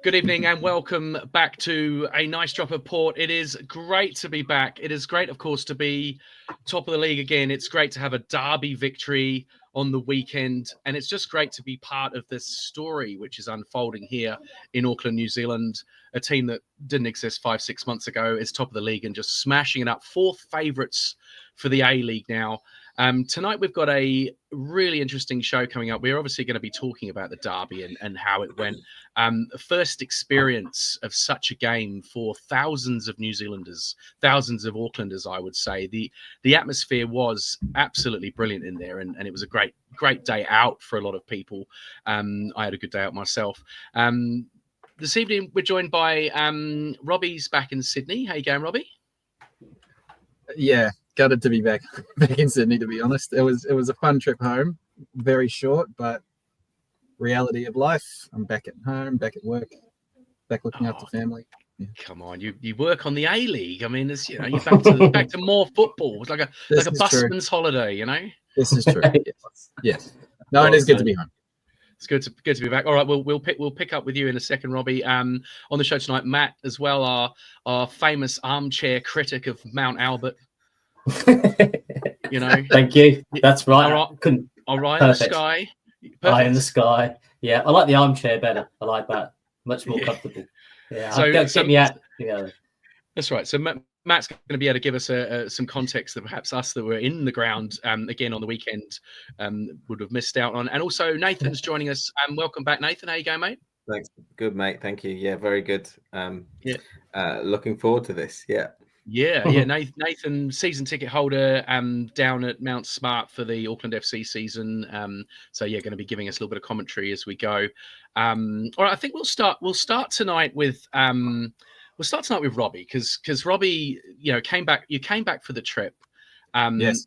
Good evening and welcome back to a nice drop of port. It is great to be back. It is great, of course, to be top of the league again. It's great to have a derby victory on the weekend. And it's just great to be part of this story, which is unfolding here in Auckland, New Zealand. A team that didn't exist 5-6 months ago is top of the league and just smashing it up. Fourth favourites for the A-League now. Tonight, we've got a really interesting show coming up. We're obviously going to be talking about the derby and how it went. First experience of such a game for thousands of New Zealanders, thousands of Aucklanders, I would say. The atmosphere was absolutely brilliant in there, and it was a great day out for a lot of people. I had a good day out myself. This evening, we're joined by Robbie's back in Sydney. How you going, Robbie? Yeah. Gutted to be back in Sydney, to be honest. It was a fun trip home, very short, but reality of life. I'm back at home, back at work, back looking after family. Yeah. Come on, you work on the A-League. I mean, it's, you're back to more football. It's like a busman's holiday, you know. This is true. Yes. No, it is good to be home. It's good to be back. All right, we'll pick up with you in a second, Robbie. On the show tonight, Matt as well, our famous armchair critic of Mount Albert. You know, thank you. That's right. All right, in the sky. Perfect. Eye in the sky. Yeah, I like the armchair better. I like that. Much more comfortable. Yeah, so get me out together. That's right. So Matt's going to be able to give us some context that perhaps us that were in the ground again on the weekend would have missed out on. And also Nathan's joining us. Welcome back, Nathan. How you going, mate? Thanks. Good, mate. Thank you. Yeah, very good. Looking forward to this. Yeah, Nathan, season ticket holder down at Mount Smart for the Auckland FC season. So going to be giving us a little bit of commentary as we go. All right, I think we'll start tonight with Robbie because Robbie, came back. You came back for the trip. Yes.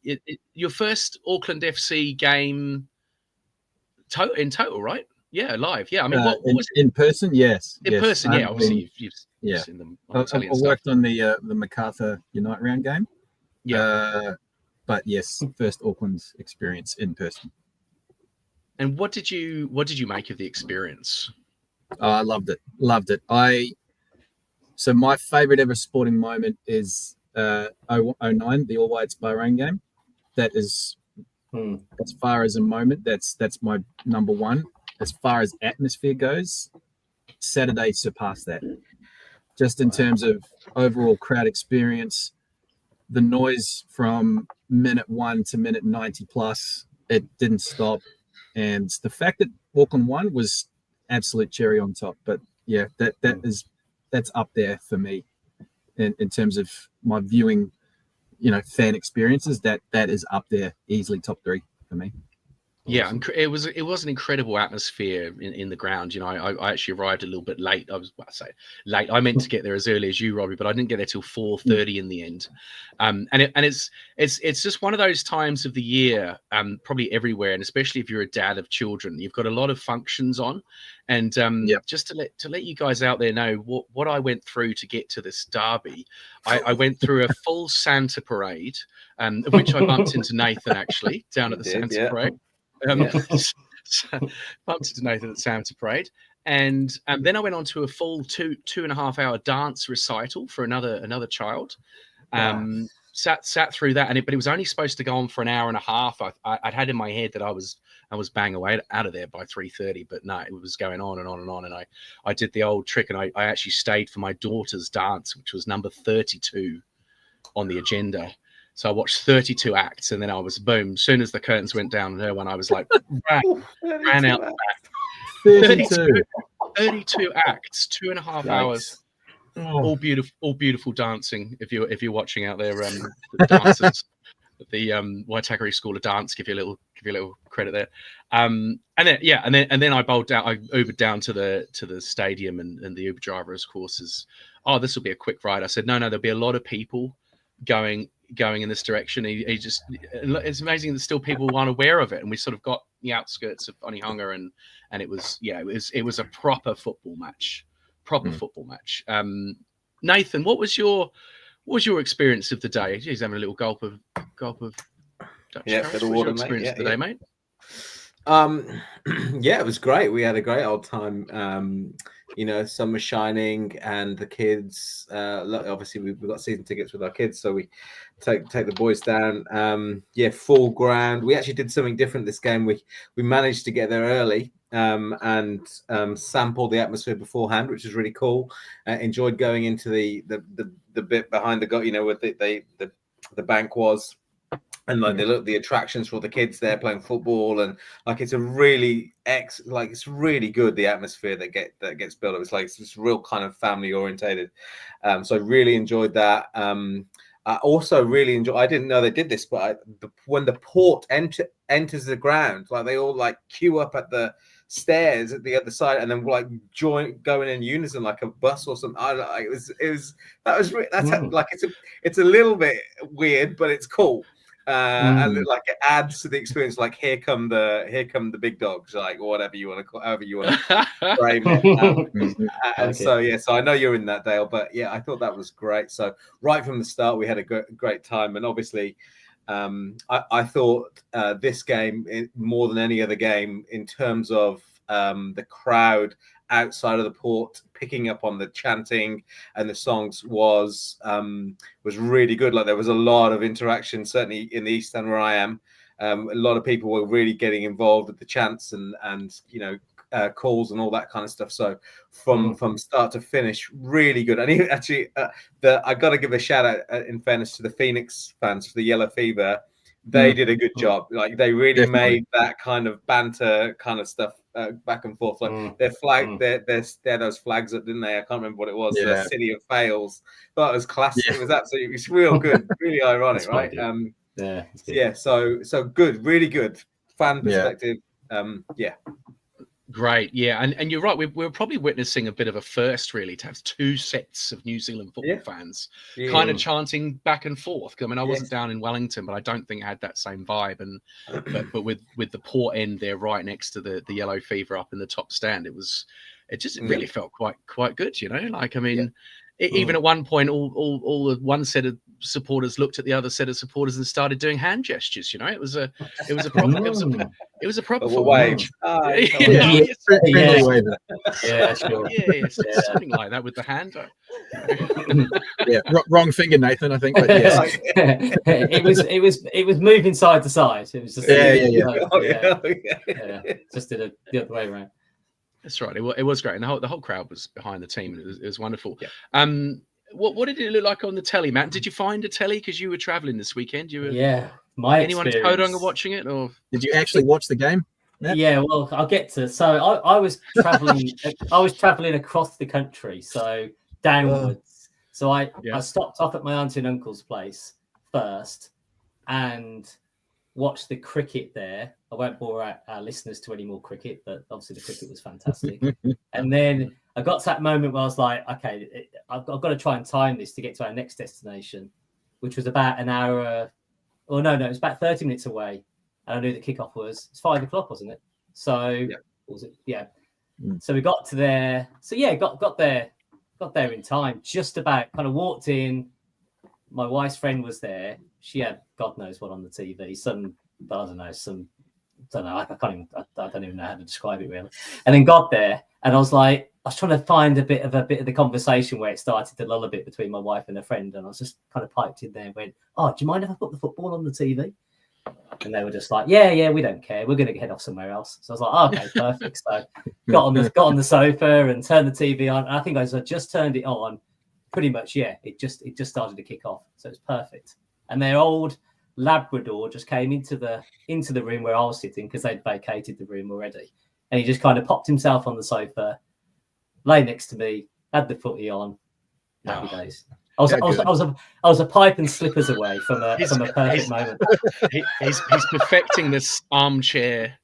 Your first Auckland FC game in total, right? Yeah, live. Yeah, I mean, what was it? In person? Yes. In person, yeah. Obviously, you've seen them. I worked on the MacArthur Unite round game. Yeah. But yes, first Auckland experience in person. And what did you make of the experience? I loved it. So my favourite ever sporting moment is 09, the All Whites Bahrain game. That is, as far as a moment, that's my number one. As far as atmosphere goes, Saturday surpassed that. Just in terms of overall crowd experience, the noise from minute 1 to minute 90 plus, it didn't stop. And the fact that Auckland won was absolute cherry on top. But yeah, that's up there for me in terms of my viewing, fan experiences. That is up there, easily top 3 for me. Yeah, it was an incredible atmosphere in the ground. I actually arrived a little bit late. I meant to get there as early as you, Robbie, but I didn't get there till 4:30 in the end. And it's just one of those times of the year, probably everywhere, and especially if you're a dad of children, you've got a lot of functions on. And just to let you guys out there know what I went through to get to this derby, I went through a full Santa parade, of which I bumped into Nathan actually down at the Santa parade. Bumped into Nathan at Santa Parade, and then I went on to a full 2.5 hour dance recital for another child. Sat through that, but it was only supposed to go on for an hour and a half. I'd had in my head that I was bang away out of there by 3:30, but no, it was going on and on and on. And I did the old trick, and I actually stayed for my daughter's dance, which was number 32 on the agenda. So I watched 32 acts, and then I was boom. As soon as the curtains went down on her one, I was like, ran out the back. 32 acts, 2.5 hours, all beautiful dancing. If you're watching out there, the dancers, the Waitakere School of Dance, give you a little credit there. And then I bowled down. I Ubered down to the stadium, and the Uber driver, of course, this will be a quick ride. I said, no, there'll be a lot of people going in this direction. It's amazing that still people aren't aware of it, and we sort of got the outskirts of Onehunga, and it was a proper football match. Nathan, what was your experience of the day? He's having a little gulp of Dutch. Yeah, what was your experience of the day, mate? Yeah, it was great. We had a great old time. Sun was shining, and the kids. Obviously, we've got season tickets with our kids, so we take the boys down. Full ground. We actually did something different this game. We managed to get there early and sample the atmosphere beforehand, which is really cool. Enjoyed going into the bit behind the where the bank was. And like the attractions for the kids there playing football, and like it's a really it's really good, the atmosphere that gets built up. It's like it's real kind of family orientated. So I really enjoyed that. I also really enjoy. I didn't know they did this, but when the port enters the ground, like they all like queue up at the stairs at the other side, and then like going in unison like a bus or something. It's a little bit weird, but it's cool. And like it adds to the experience. Like here come the big dogs, like or whatever you want to call, however you want to frame it. So I know you're in that, Dale, but yeah, I thought that was great. So right from the start, we had a great time, and obviously, I thought this game more than any other game in terms of the crowd outside of the port picking up on the chanting and the songs was really good. Like there was a lot of interaction, certainly in the East End where I am. A lot of people were really getting involved with the chants and calls and all that kind of stuff. So from start to finish, really good. And actually, I got to give a shout out in fairness to the Phoenix fans for the Yellow Fever. They did a good job. Like they really made that kind of banter kind of stuff back and forth. Like their flag, they're those flags up, didn't they? I can't remember what it was. Yeah. The City of Fails. But it was classic. Yeah. It was absolutely, it's real good, really ironic, right? So good, really good fan perspective. Great, yeah, and you're right. We're probably witnessing a bit of a first, really, to have two sets of New Zealand football fans kind of chanting back and forth. I mean, I wasn't down in Wellington, but I don't think it had that same vibe. And but with the port end there, right next to the Yellow Fever up in the top stand, it really felt quite good. Like I mean. Even at one point, all the one set of supporters looked at the other set of supporters and started doing hand gestures. It was a proper wave. Something like that with the hand. Wrong finger, Nathan. I think. But yes. it was moving side to side. It was just just did the other way around. That's right. It was great, and the whole crowd was behind the team. And it was wonderful. Yeah. What did it look like on the telly, Matt? Did you find a telly because you were traveling this weekend? Anyone in Tauranga watching it, or did you actually watch the game? Matt? Yeah, well, I'll get to. So I was traveling. I was traveling across the country, so downwards. So I stopped off at my auntie and uncle's place first, and watched the cricket there. I won't bore our listeners to any more cricket, but obviously the cricket was fantastic. And then I got to that moment where I was like, okay, I've got to try and time this to get to our next destination, which was about an hour. It was about 30 minutes away. And I knew the kickoff was 5 o'clock, wasn't it? So was it? Yeah. So we got to there. So got there in time. Just about kind of walked in. My wife's friend was there. She had God knows what on the TV. I don't even know how to describe it really. And then got there, and I was trying to find a bit of the conversation where it started to lull a bit between my wife and a friend, and I was just kind of piped in there and went, "Oh, do you mind if I put the football on the TV?" And they were just like, "Yeah, we don't care. We're going to head off somewhere else." So I was like, oh, "Okay, perfect." So got on the sofa and turned the TV on. And I think I just turned it on. Pretty much, it just started to kick off, so it's perfect. And their old Labrador just came into the room where I was sitting because they'd vacated the room already, and he just kind of popped himself on the sofa, lay next to me, had the footy on. Happy days. I was a pipe and slippers away from a perfect moment. He's perfecting this armchair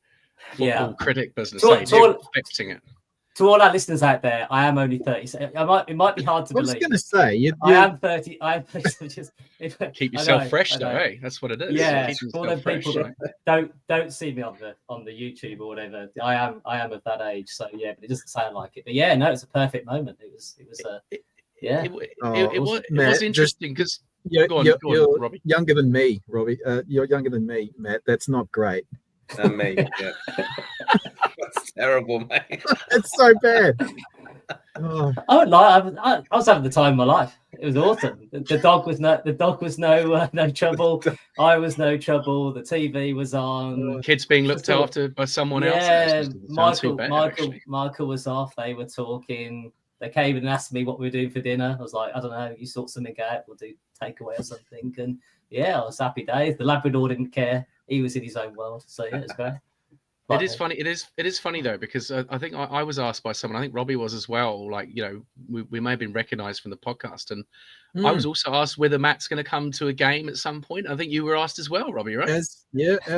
football critic business. Perfecting it. To all our listeners out there, I am only 30. It might be hard to believe. I was going to say, I am 30. Keep yourself fresh, though. Hey, that's what it is. Yeah, for all the people that don't see me on the YouTube or whatever. I am of that age, so yeah. But it doesn't sound like it. But yeah, no, it's a perfect moment. It was It was interesting because you're younger than me, Robbie. You're younger than me, Matt. That's not great. And me. Yeah. That's terrible, mate. It's so bad. Oh. I would lie. I was having the time of my life. It was awesome. The dog was no trouble. I was no trouble. The TV was on. Kids being looked after by someone else. Yeah, Michael was off. They were talking. They came and asked me what we were doing for dinner. I was like, I don't know. You sort something out. We'll do takeaway or something. And yeah, I was happy days. The Labrador didn't care. He was in his own world. So yeah, it's great. It is funny. It is funny though, because I think I was asked by someone. I think Robbie was as well. Like, you know, we may have been recognised from the podcast, and I was also asked whether Matt's going to come to a game at some point. I think you were asked as well, Robbie, right? As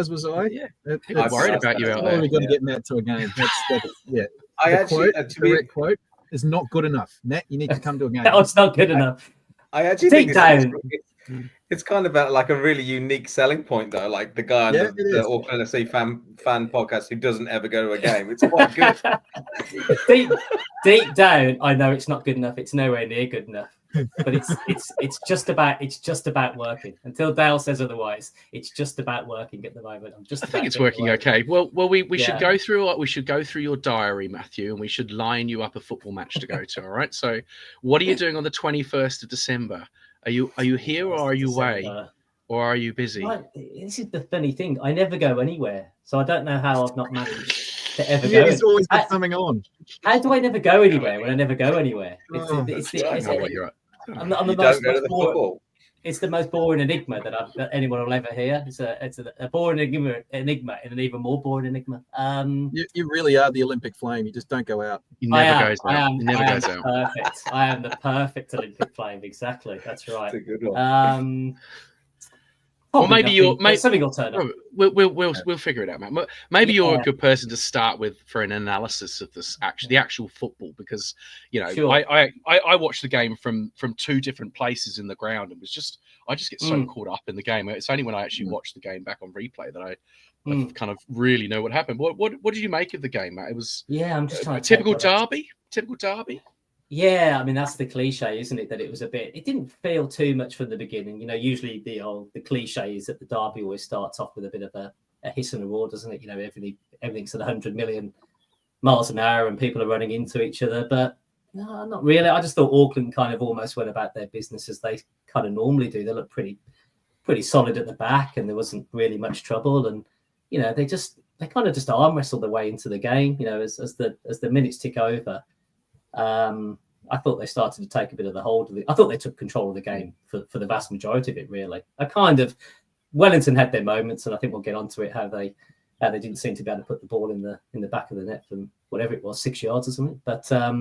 was I. Yeah, I'm worried about you out there. We've got to get Matt to a game. That's yeah. The quote is not good enough. Matt, you need to come to a game. No, it's not good enough. I actually think it's kind of like a really unique selling point, though. Like the guy on the Auckland FC fan podcast who doesn't ever go to a game. It's quite good. deep down, I know it's not good enough. It's nowhere near good enough. But it's just about working. Until Dale says otherwise, it's just about working at the moment. I think it's working okay. Well, we should go through your diary, Matthew, and we should line you up a football match to go to. All right. So, what are you doing on the 21st of December? Are you here or are you away? Or are you busy? This is the funny thing. I never go anywhere, so I don't know how I've not managed to ever go. There's always got something on. How do I never go anywhere when I never go anywhere? I'm It's the most boring enigma that anyone will ever hear. It's a boring enigma and an even more boring enigma. You really are the Olympic flame. You just don't go out. You never goes out. Perfect. I am the perfect Olympic flame. Exactly. That's right. That's a good one. Or maybe something will turn up. We'll figure it out, Matt. Maybe you're a good person to start with for an analysis of the actual football, because you know I watched the game from two different places in the ground. I just get so caught up in the game. It's only when I actually watch the game back on replay that I kind of really know what happened. What did you make of the game, Matt? It was I'm just trying to typical derby. Yeah, I mean that's the cliche, isn't it? That it was it didn't feel too much from the beginning. You know, usually the cliche is that the derby always starts off with a bit of a hiss and a roar, doesn't it? You know, everything's at 100 million miles an hour and people are running into each other. But no, not really. I just thought Auckland kind of almost went about their business as they kind of normally do. They looked pretty solid at the back, and there wasn't really much trouble. And you know, they kind of just arm wrestled their way into the game. You know, as the minutes tick over. I thought they started to take a bit of the hold of it. I thought they took control of the game for the vast majority of it, really. Wellington had their moments, and I think we'll get onto it, how they didn't seem to be able to put the ball in the back of the net from whatever it was, 6 yards or something. But I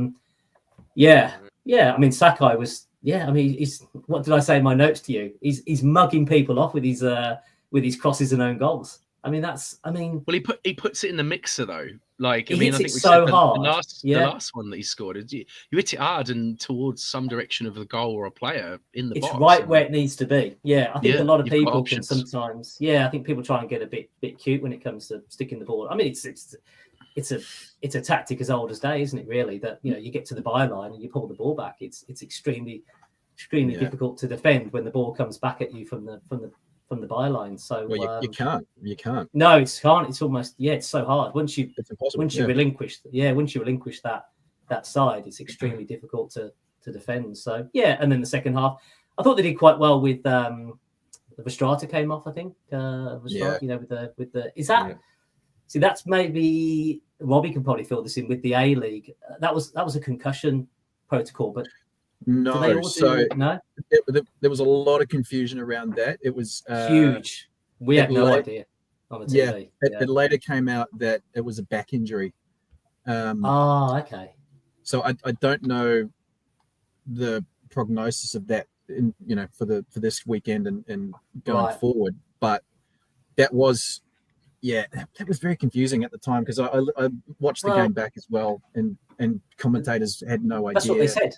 mean, Sakai was, he's, what did I say in my notes to you? He's mugging people off with his crosses and own goals. I mean, well, he puts it in the mixer though. Like, I think we said hard. The last one that he scored, you hit it hard and towards some direction of the goal or a player in the box. It's right where it needs to be. Yeah, I think a lot of people can sometimes. Yeah, I think people try and get a bit cute when it comes to sticking the ball. I mean, it's a tactic as old as day, isn't it? Really, that you get to the byline and you pull the ball back. It's extremely difficult to defend when the ball comes back at you from the byline. So you can't. No, it can't. It's almost it's so hard. Once you relinquish that side, it's extremely difficult to defend. So and then the second half, I thought they did quite well with the Verstrata came off. I think Verstrata, with the is that see that's maybe Robbie can probably fill this in with the A League. That was a concussion protocol, but. No, there was a lot of confusion around that. It was huge. We had no idea on the TV. It later came out that it was a back injury. Okay. So I don't know the prognosis of that, for this weekend and going forward. But that was very confusing at the time, because I watched the game back as well, and commentators had no idea. That's what they said.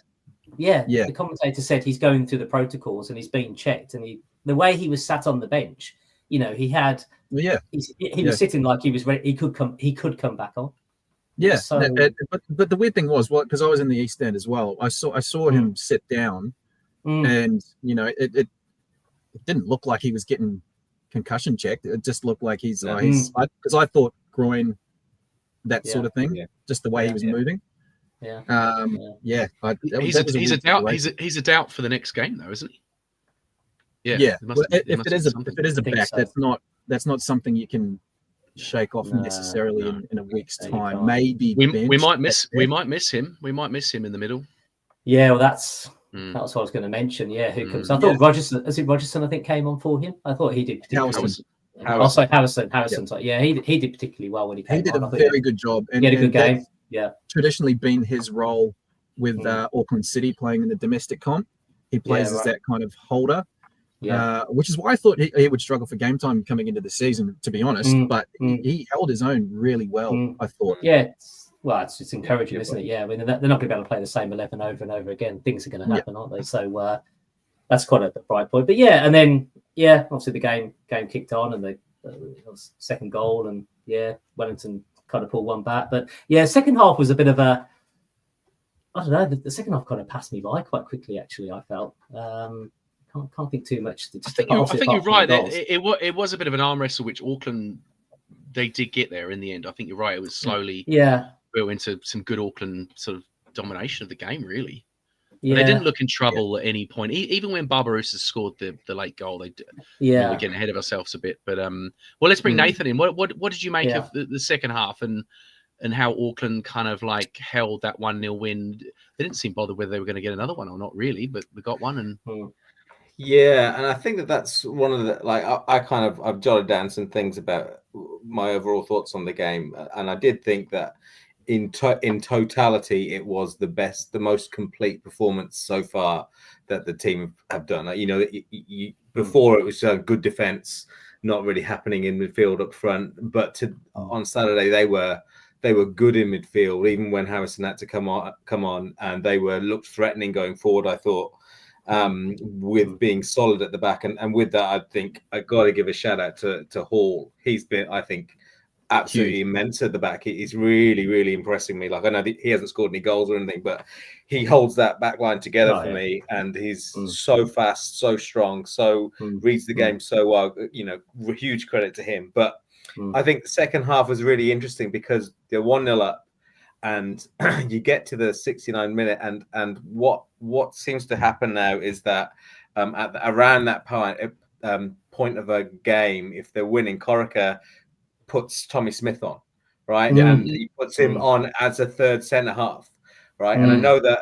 Yeah. The commentator said he's going through the protocols and he's being checked, and the way he was sat on the bench, he was sitting like he was ready. He could come back on. Yeah. So, but the weird thing was, because I was in the East End as well, I saw him sit down, and it didn't look like he was getting concussion checked. It just looked like he's because I thought groin, that sort of thing, just the way he was moving. Yeah. He's a doubt for the next game, though, isn't he? Yeah. Well, if it is a back, so. That's not something you can shake off necessarily in a week's time. Maybe we might miss him. We might miss him in the middle. Yeah, well, that's what I was going to mention. Yeah, who comes? I thought Rogerson. Is it Rogerson? I think came on for him. I thought he did particularly. Harrison. He did particularly well when he came. He did a very good job. And he had a good game. Yeah, traditionally been his role with Auckland City playing in the domestic comp. He plays as that kind of holder. Yeah, which is why I thought he would struggle for game time coming into the season, to be honest. But he held his own really well, I thought. Yeah, it's encouraging, isn't it? Yeah, I mean, they're not going to be able to play the same 11 over and over again. Things are going to happen, aren't they? So that's quite a bright point. But and then obviously the game kicked on, and the second goal, and Wellington kind of pulled one back. But second half was a bit of a, I don't know. The second half kind of passed me by quite quickly. Actually, I felt. Can't think too much. I think you're right. It was a bit of an arm wrestle, which Auckland, they did get there in the end. I think you're right. It was slowly built into some good Auckland sort of domination of the game, really. Yeah. They didn't look in trouble at any point. Even when Barbarouses scored the late goal, they we're getting ahead of ourselves a bit. But let's bring Nathan in. What did you make of the second half and how Auckland kind of like held that 1-0 win? They didn't seem bothered whether they were going to get another one or not, really, but we got one and. Yeah, and I think that's one of the I've jotted down some things about my overall thoughts on the game, and I did think that in totality it was the most complete performance so far that the team have done. Before it was good defense, not really happening in midfield up front, but on Saturday they were good in midfield, even when Harrison had to come on, and they looked threatening going forward. I thought. With being solid at the back, and with that, I think I got to give a shout out to Hall. He's been, I think, absolutely immense at the back. He's really, really impressing me. Like, I know he hasn't scored any goals or anything, but he holds that back line together for me, and he's so fast, so strong, so reads the game so well. Huge credit to him. But I think the second half was really interesting because they're 1-0 up. And you get to the 69th minute, and what seems to happen now is that around that point of a game, if they're winning, Corica puts Tommy Smith on, right? And he puts him on as a third centre half, right? And I know that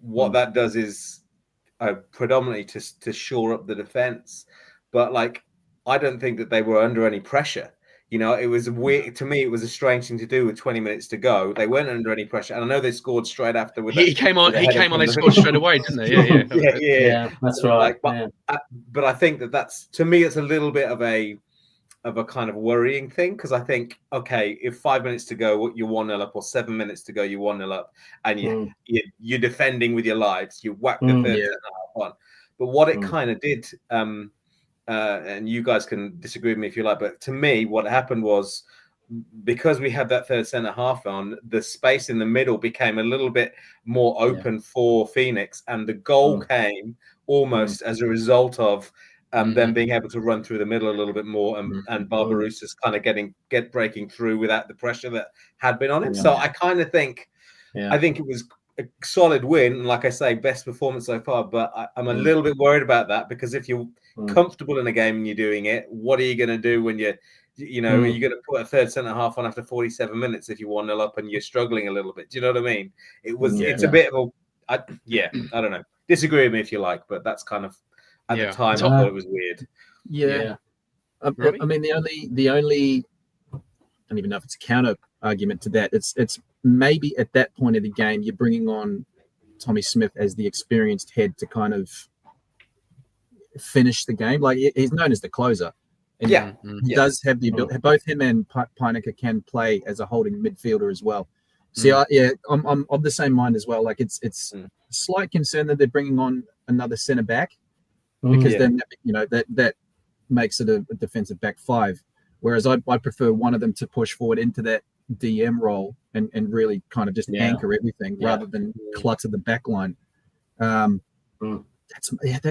what that does is predominantly to shore up the defence, but I don't think that they were under any pressure. It was weird to me. It was a strange thing to do with 20 minutes to go. They weren't under any pressure, and I know they scored straight after. He came on. They scored straight away, didn't they? Yeah. That's right. But I think that's, to me, it's a little bit of a kind of worrying thing, because I think, okay, if 5 minutes to go you're 1-0 up, or 7 minutes to go you're 1-0 up, and you're defending with your lives, you whack the third on. But what it kind of did. And you guys can disagree with me if you like, but to me, what happened was, because we had that third centre half on, the space in the middle became a little bit more open for Phoenix, and the goal came almost as a result of them being able to run through the middle a little bit more, and Barbarouses kind of breaking through without the pressure that had been on him. So I kind of think, I think it was a solid win, and like I say, best performance so far. But I'm a little bit worried about that, because if you're comfortable in a game and you're doing it, what are you going to do when are you going to put a third centre half on after 47 minutes if you're 1-0 up and you're struggling a little bit? Do you know what I mean? It's a bit of I don't know. Disagree with me if you like, but that's kind of at the time I thought it was weird. I mean, the only I don't even know if it's a counter argument to that. It's maybe at that point of the game you're bringing on Tommy Smith as the experienced head to kind of finish the game. Like, he's known as the closer. And he does have the ability. Both him and Peinecker can play as a holding midfielder as well. See, I'm of the same mind as well. Like, it's a slight concern that they're bringing on another centre back, because then that makes it a defensive back five. Whereas I prefer one of them to push forward into that DM role and really kind of just anchor everything rather than clutter the back line. That's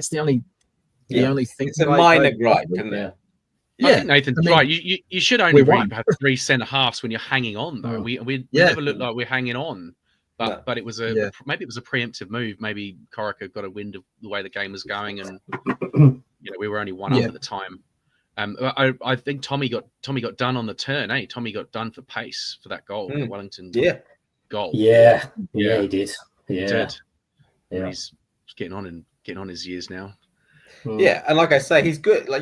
the only thing. It's a minor gripe, isn't it? I think Nathan's right. You should only really have 3 centre halves when you're hanging on, though. We never looked like we're hanging on, but it was maybe it was a preemptive move. Maybe Corica got a wind of the way the game was going, and we were only 1 up at the time. I think Tommy got done on the turn. Tommy got done for pace for that goal, the Wellington goal. Yeah, he did. Yeah, he did. Yeah. He's getting on his years now. Yeah, and like I say, he's good. Like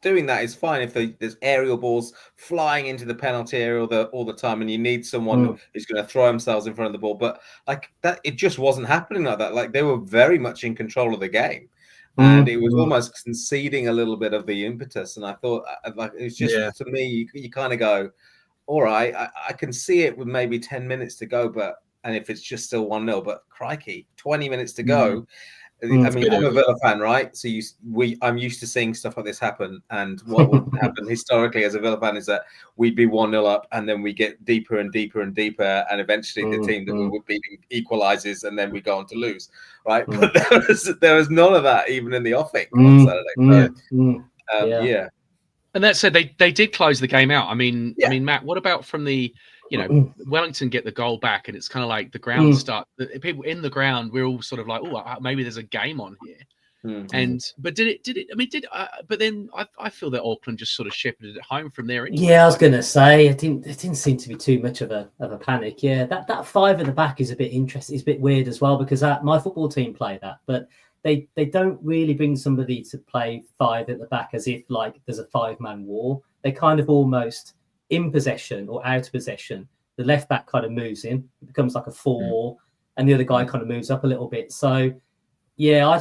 doing that is fine if there's aerial balls flying into the penalty area all the time, and you need someone who's going to throw themselves in front of the ball. But like that, it just wasn't happening like that. Like they were very much in control of the game, and it was almost conceding a little bit of the impetus. And I thought, like, it's just to me, you kind of go, all right, I can see it with maybe 10 minutes to go, and if it's just still 1-0, but crikey, 20 minutes to go. I mean, I'm a Villa fan, right? So I'm used to seeing stuff like this happen. And what would happen historically as a Villa fan is that we'd be 1-0 up, and then we get deeper and deeper and deeper, and eventually the team that we were beating equalizes, and then we go on to lose, right? But there was none of that even in the offing on Saturday. And that said, they did close the game out. I mean, Matt, what about from the Wellington get the goal back, and it's kind of like the ground the people in the ground, we're all sort of like, oh, maybe there's a game on here. But but then I feel that Auckland just sort of shepherded it home from there anyway. Yeah, I was gonna say it didn't seem to be too much of a panic. Yeah, that 5 at the back is a bit interesting. It's a bit weird as well, because my football team play that, but they don't really bring somebody to play 5 at the back as if like there's a 5-man war. They kind of almost in possession or out of possession, the left back kind of moves in, it becomes like a 4, and the other guy kind of moves up a little bit. So I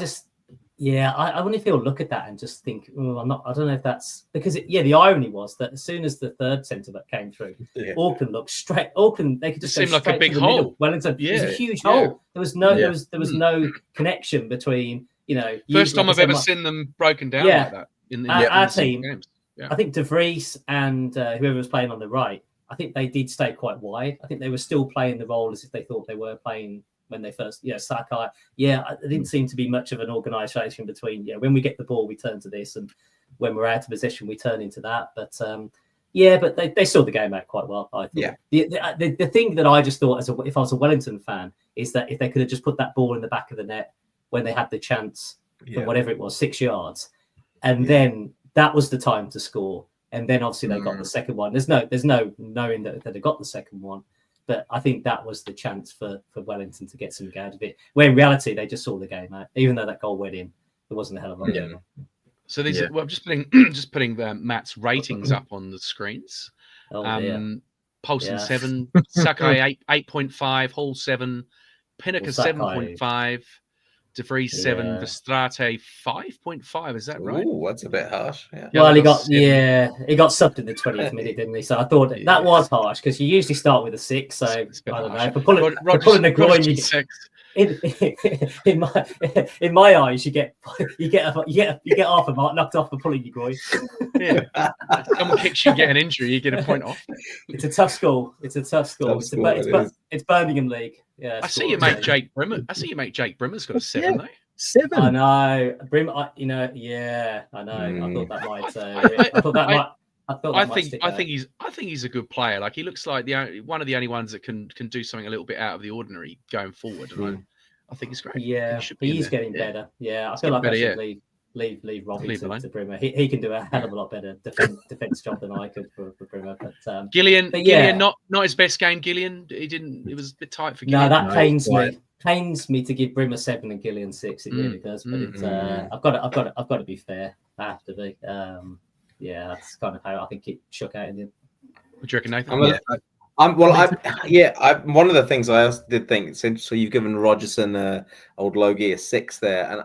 wonder if he'll look at that and just think, I don't know if that's because the irony was that as soon as the third centre back came through, Auckland looked straight. Auckland, they could just seem like a big hole. Middle. Wellington, it was a huge hole. There was no connection between, First time I've ever seen them broken down like that in our team. Games. Yeah. I think DeVries and whoever was playing on the right, I think they did stay quite wide. I think they were still playing the role as if they thought they were playing when they first, Sakai. Yeah, it didn't seem to be much of an organisation between, when we get the ball, we turn to this, and when we're out of position, we turn into that. But but they saw the game out quite well, I thought. Yeah. The thing that I just thought, if I was a Wellington fan, is that if they could have just put that ball in the back of the net when they had the chance for whatever it was, 6 yards, and then that was the time to score. And then obviously they got the second one. There's no knowing that they got the second one. But I think that was the chance for Wellington to get something out of it. Where in reality, they just saw the game out. Even though that goal went in, there wasn't a hell of a lot going on. So these are, I'm just putting Matt's ratings up on the screens. Paulson 7, Sakai 8.5, Hall 7, Pinnaker 7.5, DeVries 7, Verstraete 5.5. Is that right? Oh, that's a bit harsh. Yeah. Well, he got subbed in the 20th minute, didn't he? So I thought that was harsh, because you usually start with a 6. So I don't know. For pulling the groin, you 6. In my eyes, you get half a mark knocked off for pulling your groin. Yeah, someone kicks you, get an injury, you get a point off. It's a tough school. It's It's Birmingham League. Yeah, I see your mate Jake Brimmer. Brimmer's got a 7 though. 7. I know. Brim. I know. I thought that might. I think he's a good player. Like, he looks like one of the only ones that can do something a little bit out of the ordinary going forward. And I think he's great. Yeah, he's getting better. Yeah, I feel like I should leave Robbie to Brimmer. He can do a hell of a lot better defense job than I could for Brimmer. But Gillian, not his best game. Gillian, it was a bit tight for Gillian. No, that pains me to give Brimmer 7 and Gillian 6. It really does. But I've got to be fair. I have to be. That's kind of how I think it shook out in the end. What do you reckon, Nathan? One of the things I also did think, so you've given Rogerson, old Logie, a 6 there, and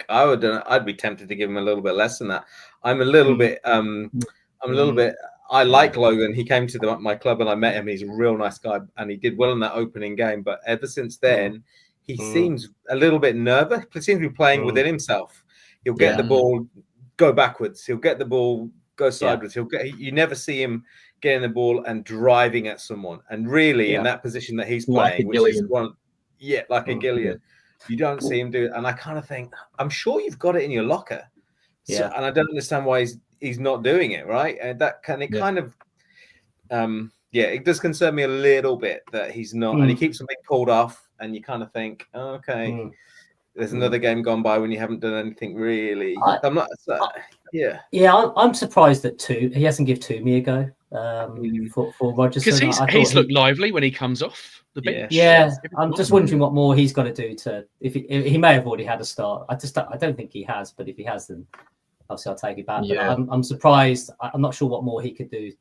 I'd be tempted to give him a little bit less than that. I'm a little bit. I like Logan. He came to my club and I met him. He's a real nice guy, and he did well in that opening game. But ever since then, he seems a little bit nervous. He seems to be playing within himself. He'll get the ball, go backwards. He'll get the ball, go sideways. You never see him getting the ball and driving at someone. And really, in that position that he's playing, which is like a Gillian, you don't see him do it. And I kind of think, I'm sure you've got it in your locker. So, and I don't understand why he's not doing it right, and that kind of it does concern me a little bit that he's not, and he keeps on being pulled off, and you kind of think, there's another game gone by when you haven't done anything really. I'm surprised that he hasn't give Toomey a go for Rogerson, because he's looked lively when he comes off the bench. I'm just wondering what more he's got to do to. If he may have already had a start. I don't think he has, but if he has, then obviously I'll take it back. Yeah. But I'm surprised. I'm not sure what more he could do.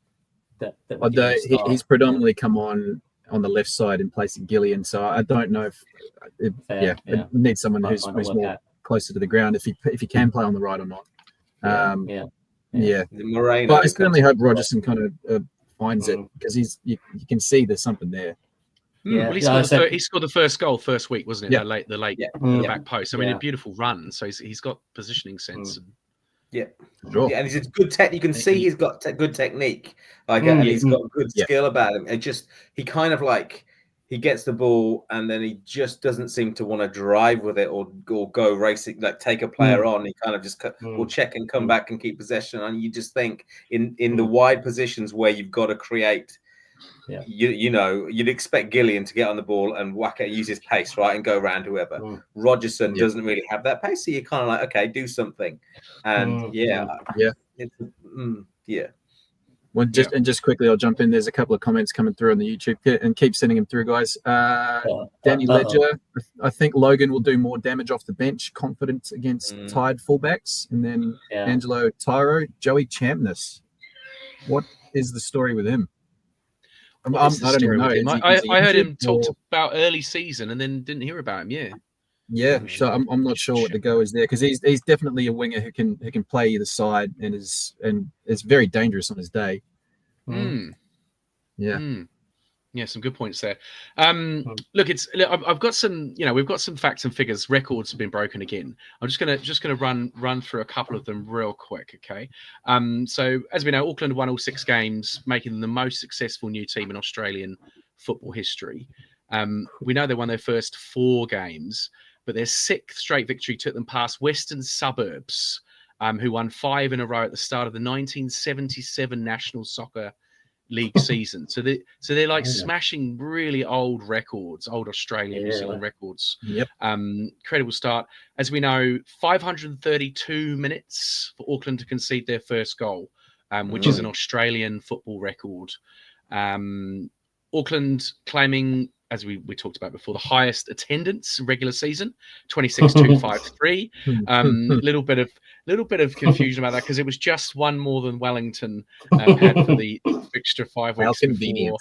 He's predominantly come on the left side in place of Gillian, so I don't know if it needs someone who's more closer to the ground if he can play on the right or not. Moreno, but I certainly hope Rogerson kind of finds it, because you can see there's something there. Well, he scored the first goal first week, wasn't it? The late the back post. I mean, a beautiful run. So he's got positioning sense. Sure. And he's good tech. You can see he's got good technique, and he's got good skill about him. It just he gets the ball and then he just doesn't seem to want to drive with it or go racing, like take a player on. He kind of just will check and come back and keep possession. And you just think in the wide positions where you've got to create. You'd expect Gillian to get on the ball and whack it, use his pace, right, and go around whoever. Rogerson doesn't really have that pace, so you're kind of like, okay, do something. And Well, just quickly, I'll jump in. There's a couple of comments coming through on the YouTube, and keep sending them through, guys. Danny Ledger, I think Logan will do more damage off the bench, confident against tired fullbacks. And then Angelo Tyro, Joey Champness. What is the story with him? I don't even know. I heard him talk about early season and then didn't hear about him. So I'm not sure what the go is there, because he's definitely a winger who can play either side and is very dangerous on his day. Some good points there. Look, I've got some, we've got some facts and figures. Records have been broken again. I'm just gonna run through a couple of them real quick, okay? So as we know, Auckland won all 6 games, making them the most successful new team in Australian football history. We know they won their first 4 games, but their 6th straight victory took them past Western Suburbs, who won 5 in a row at the start of the 1977 National Soccer League season. So they're like smashing really old records, old Australian, New Zealand records. Incredible start. As we know, 532 minutes for Auckland to concede their first goal, which is an Australian football record. Auckland claiming, as we talked about before, the highest attendance regular season, 26,253. Little bit of confusion about that, because it was just one more than Wellington had for the extra 5 weeks before.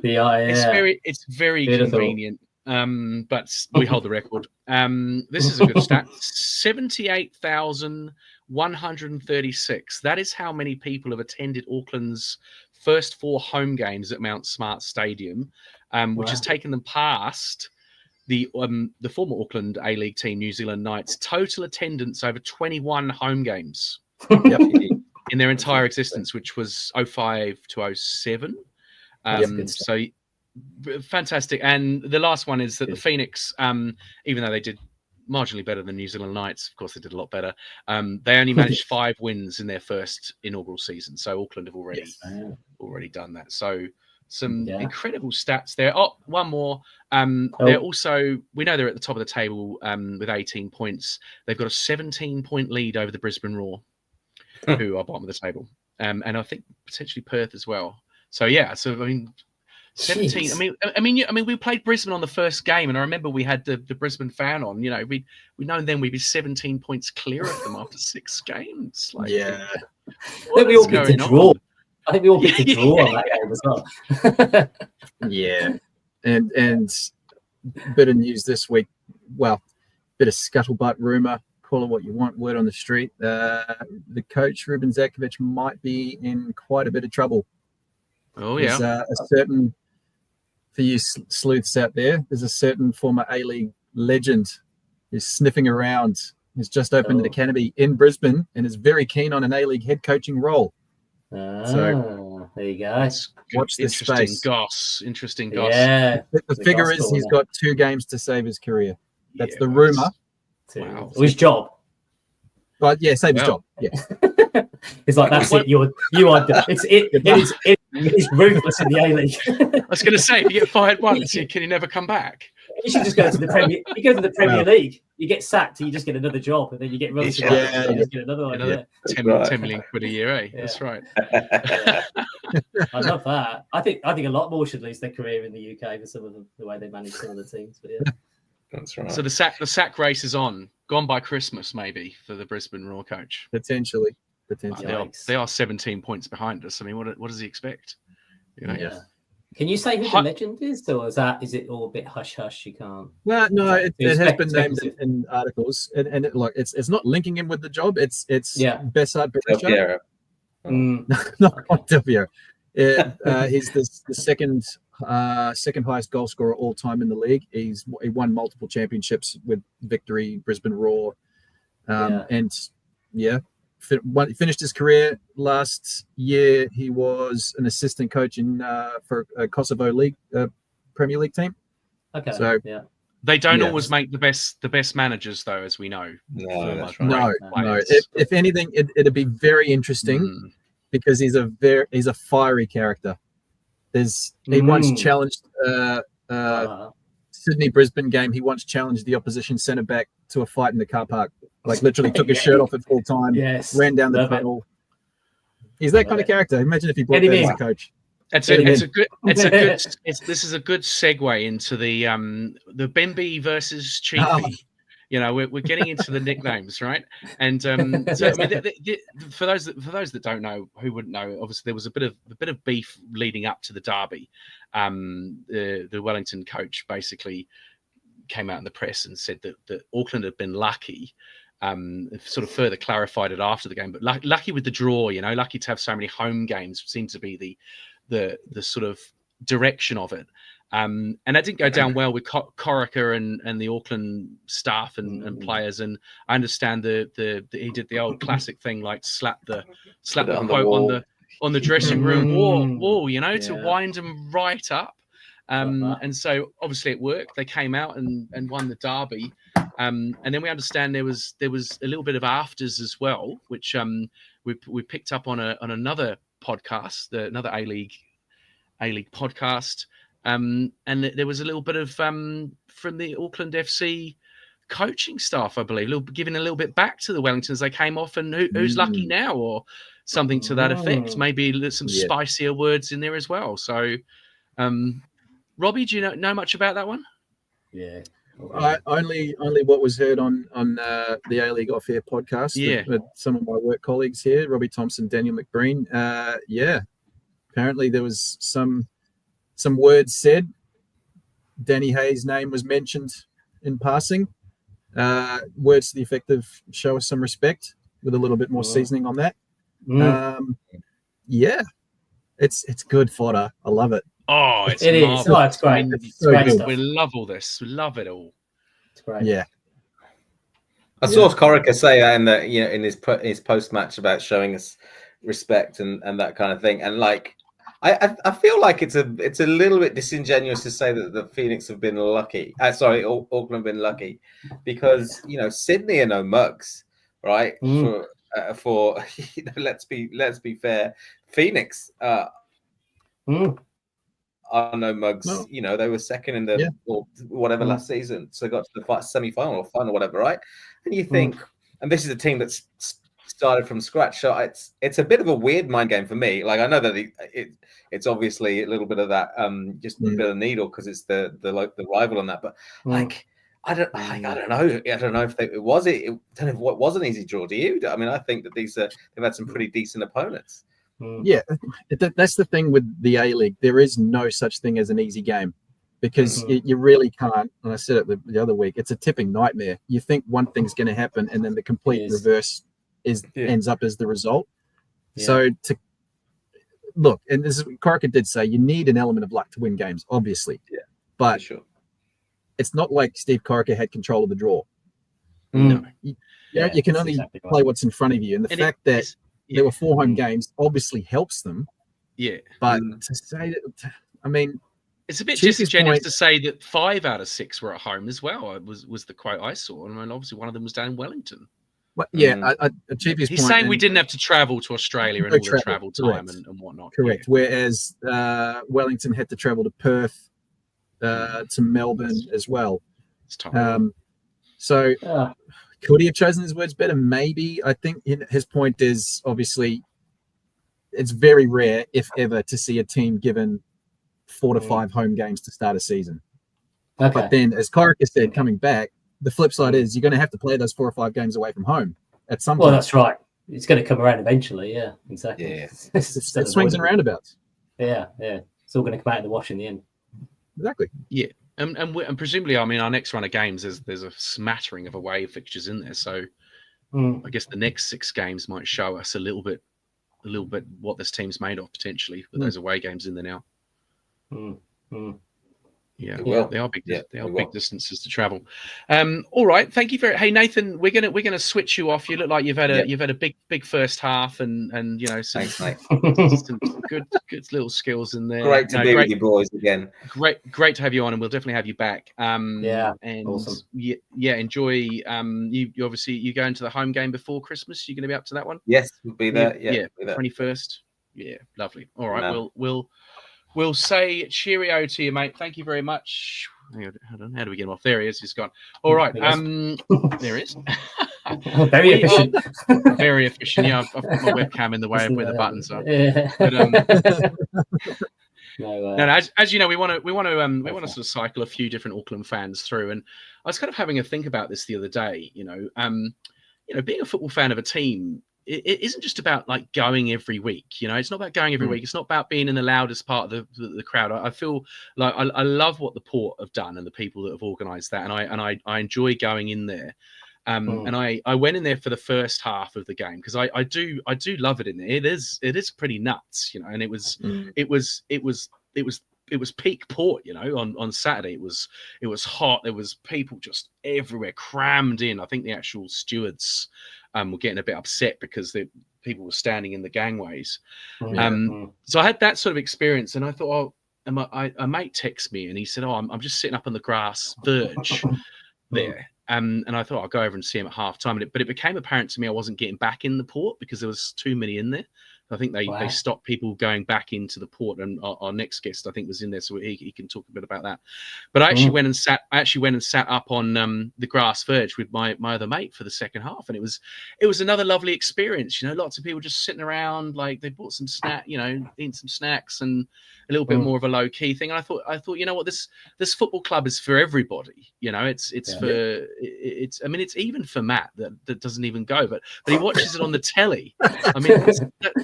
It's very convenient, but we hold the record. This is a good stat: 78,136. That is how many people have attended Auckland's first 4 home games at Mount Smart Stadium, which has taken them past the former Auckland A-League team, New Zealand Knights, total attendance over 21 home games in their entire existence, which was 05 to 07. So fantastic. And the last one is that the Phoenix, even though they did marginally better than New Zealand Knights, of course they did a lot better, they only managed 5 wins in their first inaugural season. So Auckland have already done that. So some incredible stats there. Oh, one more. They're also, we know they're at the top of the table with 18 points. They've got a 17-point lead over the Brisbane Roar, who are bottom of the table. And I think potentially Perth as well. So 17. Jeez. I mean, we played Brisbane on the first game, and I remember we had the Brisbane fan on. We known then we'd be 17 points clear of them after 6 games. I think we all get to draw. I think we all get to draw on that game as well. And bit of news this week. Well, bit of scuttlebutt rumor. Call it what you want. Word on the street. The coach Ruben Zakovic might be in quite a bit of trouble. Oh yeah. There's a certain, for you sleuths out there, there's a certain former A-League legend who's sniffing around. He's just opened an academy in Brisbane and is very keen on an A-League head coaching role. So there you go. Watch this space. Interesting goss. Yeah. The figure is he's got 2 games to save his career. That's the rumor. Wow. His job. But save his job. Yeah. It's like that's it. You are. It's ruthless in the A-League. I was going to say, if you get fired once, can you never come back? You should just go to the Premier. You go to the Premier League. You get sacked, and you just get another job, and then you get relegated. Yeah. You just get another one. Another 10 million quid a year, eh? Yeah. That's right. I love that. I think a lot more should lose their career in the UK for some of the way they manage some of the teams. But yeah, that's right. So the sack race is on. Gone by Christmas, maybe, for the Brisbane Roar coach. Potentially. They are 17 points behind us. I mean, what does he expect? You know? Yeah. Can you say who the legend is, or is it all a bit hush hush? You can't. Well, no, it has been named in articles, and it's not linking him with the job. It's Bessard Berisha. Not Del Piero. He's the second highest goal scorer all time in the league. He won multiple championships with Victory, Brisbane Roar, finished his career last year. He was an assistant coach for a Kosovo League Premier League team. Okay. So they don't always make the best managers, though, as we know. No, that's right. No. If anything, it'd be very interesting because he's a fiery character. He once challenged Sydney Brisbane game. He once challenged the opposition centre back to a fight in the car park. Like literally took his shirt off at full time. Yes, ran down the tunnel. He's that kind of character. Imagine if he brought that as a coach. This is a good segue into the Bemby versus Chiefy. Oh. You know, we're getting into the nicknames, right? And so I mean, for those that don't know, who wouldn't know, obviously there was a bit of beef leading up to the derby. The Wellington coach basically came out in the press and said that Auckland had been lucky. Sort of further clarified it after the game, but lucky with the draw, you know, lucky to have so many home games seems to be the sort of direction of it. And that didn't go down well with Corica and the Auckland staff and players. And I understand he did the old classic thing, like slap the quote on the dressing room wall, you know, to wind them right up. And so obviously it worked. They came out and won the derby. And then we understand there was a little bit of afters as well, which we picked up on another podcast, another A-League podcast. And there was a little bit of from the Auckland FC coaching staff, I believe, giving a little bit back to the Wellingtons. They came off and who's lucky now, or something to that effect. Maybe some spicier words in there as well. So, Robbie, do you know much about that one? Yeah. Only what was heard on the A-League Off-Air podcast with some of my work colleagues here, Robbie Thompson, Daniel McBreen. Apparently there was some words said. Danny Hayes' name was mentioned in passing. Words to the effect of show us some respect, with a little bit more seasoning on that. It's good fodder. I love it. Oh, it's great. It's great stuff. We love all this. We love it all. It's great. Yeah. I saw Corica say that in his post match about showing us respect and that kind of thing. And like, I feel like it's a little bit disingenuous to say that the Phoenix have been lucky. Auckland have been lucky, because Sydney are no mugs, right? For let's be fair, Phoenix are no mugs. No. They were second in the or whatever last season, so got to the semi-final or final, whatever, right? And you think, and this is a team that's started from scratch, so it's a bit of a weird mind game for me. Like, I know that it's obviously a little bit of that, just a bit of needle because it's the rival on that, but like. I don't know. I don't know if it was it. I don't know if it was an easy draw. Do you? I mean, I think that they've had some pretty decent opponents. Yeah, that's the thing with the A-League. There is no such thing as an easy game, because you really can't. And I said it the other week. It's a tipping nightmare. You think one thing's going to happen, and then the complete reverse ends up as the result. Yeah. So to look, and this is Corica did say, you need an element of luck to win games, obviously. Yeah, but sure. It's not like Steve Corica had control of the draw. No, you can only play what's in front of you, and the fact that there were 4 home games obviously helps them. Yeah, but to say that, I mean, it's a bit disingenuous to say that 5 out of 6 were at home as well. Was the quote I saw, and I mean, obviously one of them was down in Wellington. Well, yeah, I achieve his He's point. saying we didn't have to travel to Australia and all the travel time and whatnot. Correct. Yeah. Whereas Wellington had to travel to Perth, to Melbourne as well. It's tough. So could he have chosen his words better? Maybe. I think his point is obviously it's very rare, if ever, to see a team given 4 to 5 home games to start a season. Okay. But then, as Corica said, coming back, the flip side is you're going to have to play those 4 or 5 games away from home at some point. Well, that's right. It's going to come around eventually. Yeah, exactly. Yeah. It swings and roundabouts. Yeah. It's all going to come out in the wash in the end. Exactly. Yeah. And presumably, I mean, our next run of games, there's a smattering of away fixtures in there. So I guess the next 6 games might show us a little bit what this team's made of potentially with those away games in there now. Yeah, they are big. They are big distances to travel. All right, thank you very. Hey Nathan, we're gonna switch you off. You look like you've had a big first half, and you know some, some good little skills in there. Great to be with you boys again. Great to have you on, and we'll definitely have you back. And awesome. Enjoy. You obviously you going to the home game before Christmas. You're going to be up to that one. Yes, we'll be there. Yeah, 21st. Yeah, lovely. All right, We'll say cheerio to you, mate. Thank you very much. Hold on. How do we get him off? There he is. He's gone. All right. There he is. Very efficient. Very efficient. Yeah, I've got my webcam in the way of where the buttons are. Yeah. But, as you know, we want to sort of cycle a few different Auckland fans through, and I was kind of having a think about this the other day. You know, being a football fan of a team. It isn't just about like going every week, you know. It's not about going every week. It's not about being in the loudest part of the crowd. I feel like I love what the Port have done and the people that have organised that, and I enjoy going in there. And I went in there for the first half of the game because I do love it in there. It is pretty nuts, you know. And it was peak Port, you know. On Saturday, it was hot. There was people just everywhere, crammed in. I think the actual stewards were getting a bit upset because the people were standing in the gangways. So I had that sort of experience, and I thought, a mate texted me, and he said, I'm just sitting up on the grass verge there. And I thought I'll go over and see him at half time. But it became apparent to me I wasn't getting back in the Port because there was too many in there. I think they stopped people going back into the Port, and our next guest I think was in there, so he can talk a bit about that. But I actually went and sat up on the grass verge with my other mate for the second half, and it was another lovely experience. You know, lots of people just sitting around, like they bought some eating some snacks and a little bit more of a low key thing. And I thought, you know what, this football club is for everybody. You know, it's I mean, it's even for Matt that doesn't even go, but he watches it on the telly. I mean,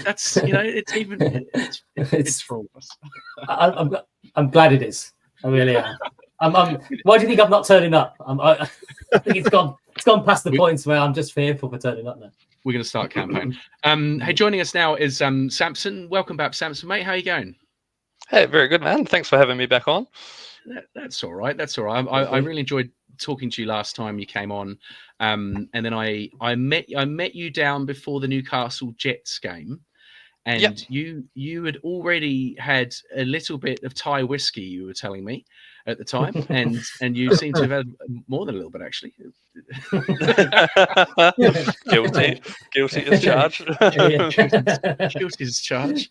that's you know, it's for all of us. I'm glad it is. I really am. Why do you think I'm not turning up? I think it's gone past the points where I'm just fearful for turning up now. We're going to start a campaign. Hey, joining us now is Samson. Welcome back, Samson, mate. How are you going? Hey, very good, man. Thanks for having me back on. That's all right. That's all right. I really enjoyed talking to you last time you came on, and then I met you down before the Newcastle Jets game. And you had already had a little bit of Thai whiskey, you were telling me at the time, and you seem to have had more than a little bit, actually. Guilty as charged. Guilty as charged.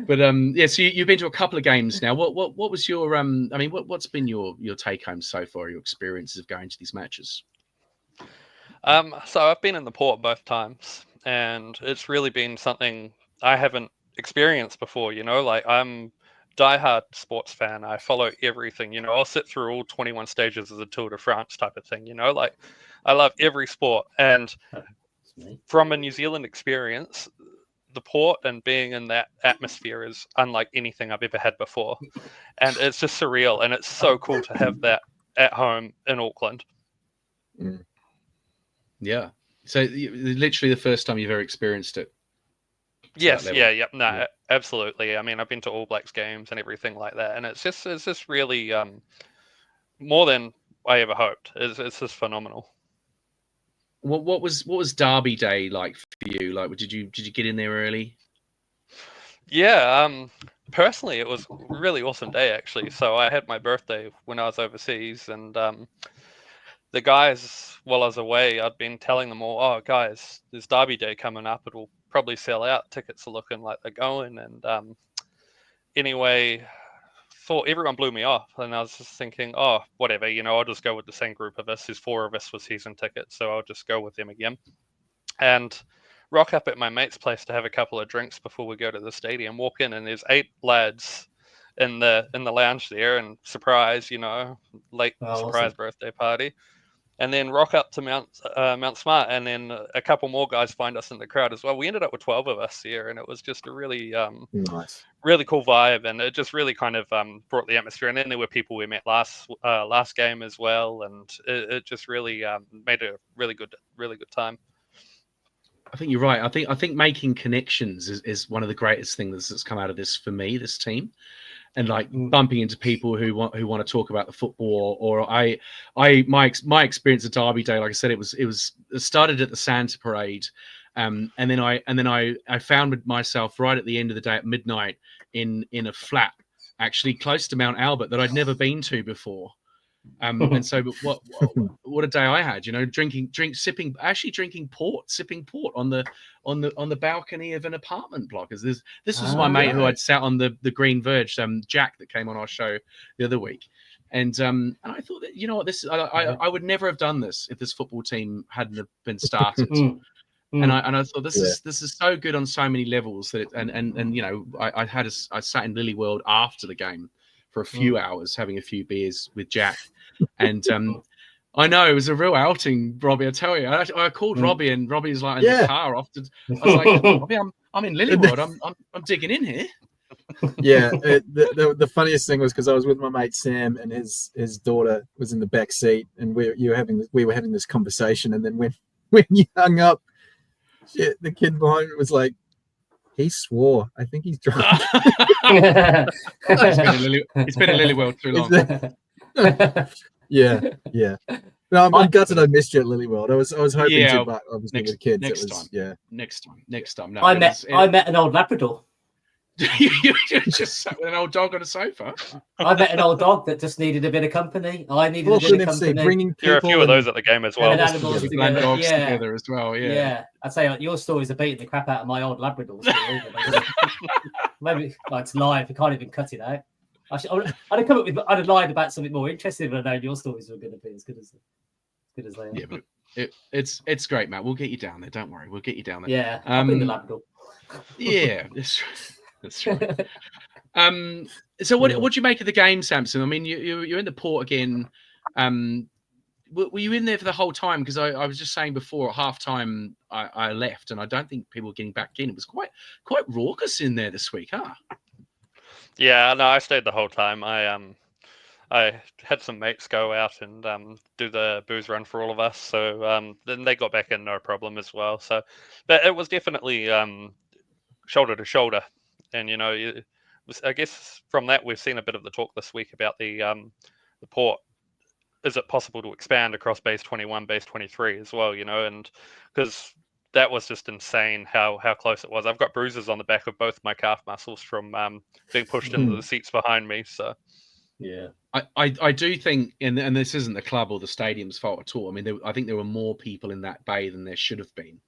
But so you've been to a couple of games now. What was your I mean, what's been your take home so far? Your experiences of going to these matches? So I've been in the Port both times, and it's really been something I haven't experienced before, you know. Like, I'm diehard sports fan. I follow everything, you know. I'll sit through all 21 stages of the Tour de France type of thing, you know. Like, I love every sport, and from a New Zealand experience, the Port and being in that atmosphere is unlike anything I've ever had before, and it's just surreal, and it's so cool to have that at home in Auckland. Yeah, so literally the first time you've ever experienced it. Yes, no, absolutely. I mean, I've been to All Blacks games and everything like that, and it's just really more than I ever hoped. It's just phenomenal. What was Derby Day like for you? Like, did you get in there early? Yeah, personally, it was a really awesome day actually. So I had my birthday when I was overseas, and the guys, while I was away, I'd been telling them all, oh, guys, there's Derby Day coming up. It'll probably sell out. Tickets are looking like they're going. And anyway, thought everyone blew me off. And I was just thinking, oh, whatever, I'll just go with the same group of us. There's 4 of us with season tickets, so I'll just go with them again. And rock up at my mate's place to have a couple of drinks before we go to the stadium. Walk in, and there's 8 lads in the lounge there, and surprise, late surprise birthday party. And then rock up to Mount Smart, and then a couple more guys find us in the crowd as well. We ended up with 12 of us here, and it was just a really nice, really cool vibe, and it just really kind of brought the atmosphere. And then there were people we met last game as well, and it just really made a really good time. I think you're right. I think making connections is one of the greatest things that's come out of this for me, this team. And like bumping into people who want to talk about the football, or my experience at Derby Day, like I said, it started at the Santa Parade, and then I found myself right at the end of the day at midnight in a flat actually close to Mount Albert that I'd never been to before. And so what a day I had, sipping port on the balcony of an apartment block. This was my mate who I'd sat on the Green Verge, Jack, that came on our show the other week. And I thought that, I would never have done this if this football team hadn't have been started. And I thought this is so good on so many levels that I sat in Lily World after the game for a few hours having a few beers with Jack. And I know it was a real outing, Robbie. I tell you, I called Robbie, and Robbie's like in the car often. I was like, Robbie, I'm in Lily World. I'm digging in here. Yeah, the funniest thing was because I was with my mate Sam, and his daughter was in the back seat, and we were having this conversation, and then when you hung up, the kid behind me was like, he swore. I think he's drunk. It's been in Lily World too long. Yeah. No, I'm gutted I missed you at Lily World. I was hoping to, but obviously with kids. Next time. No, I met an old Labrador. You just sat with an old dog on a sofa. I met an old dog that just needed a bit of company. I needed a bit of company. Bringing there are a few of those at the game as well. And animals together. Dogs together as well. Yeah. I'd say your stories are beating the crap out of my old Labrador story. Maybe it's live. You can't even cut it out. I'd have lied about something more interesting, but I know your stories were going to be as good as they are. Yeah, but it's great, Matt. We'll get you down there. Don't worry. We'll get you down there. Yeah, I'll bring the Labrador. Yeah, that's right. So what do you make of the game, Samson? I mean, you're in the port again. Were you in there for the whole time? Because I was just saying before, at halftime I left, and I don't think people were getting back in. It was quite raucous in there this week, huh? Yeah, no, I stayed the whole time. I had some mates go out and do the booze run for all of us, so then they got back in no problem as well. So, but it was definitely shoulder to shoulder, and I guess from that we've seen a bit of the talk this week about the port. Is it possible to expand across base 21, base 23 as well? And because that was just insane how close it was. I've got bruises on the back of both my calf muscles from being pushed into the seats behind me. So, yeah, I do think, and this isn't the club or the stadium's fault at all. I mean, I think there were more people in that bay than there should have been,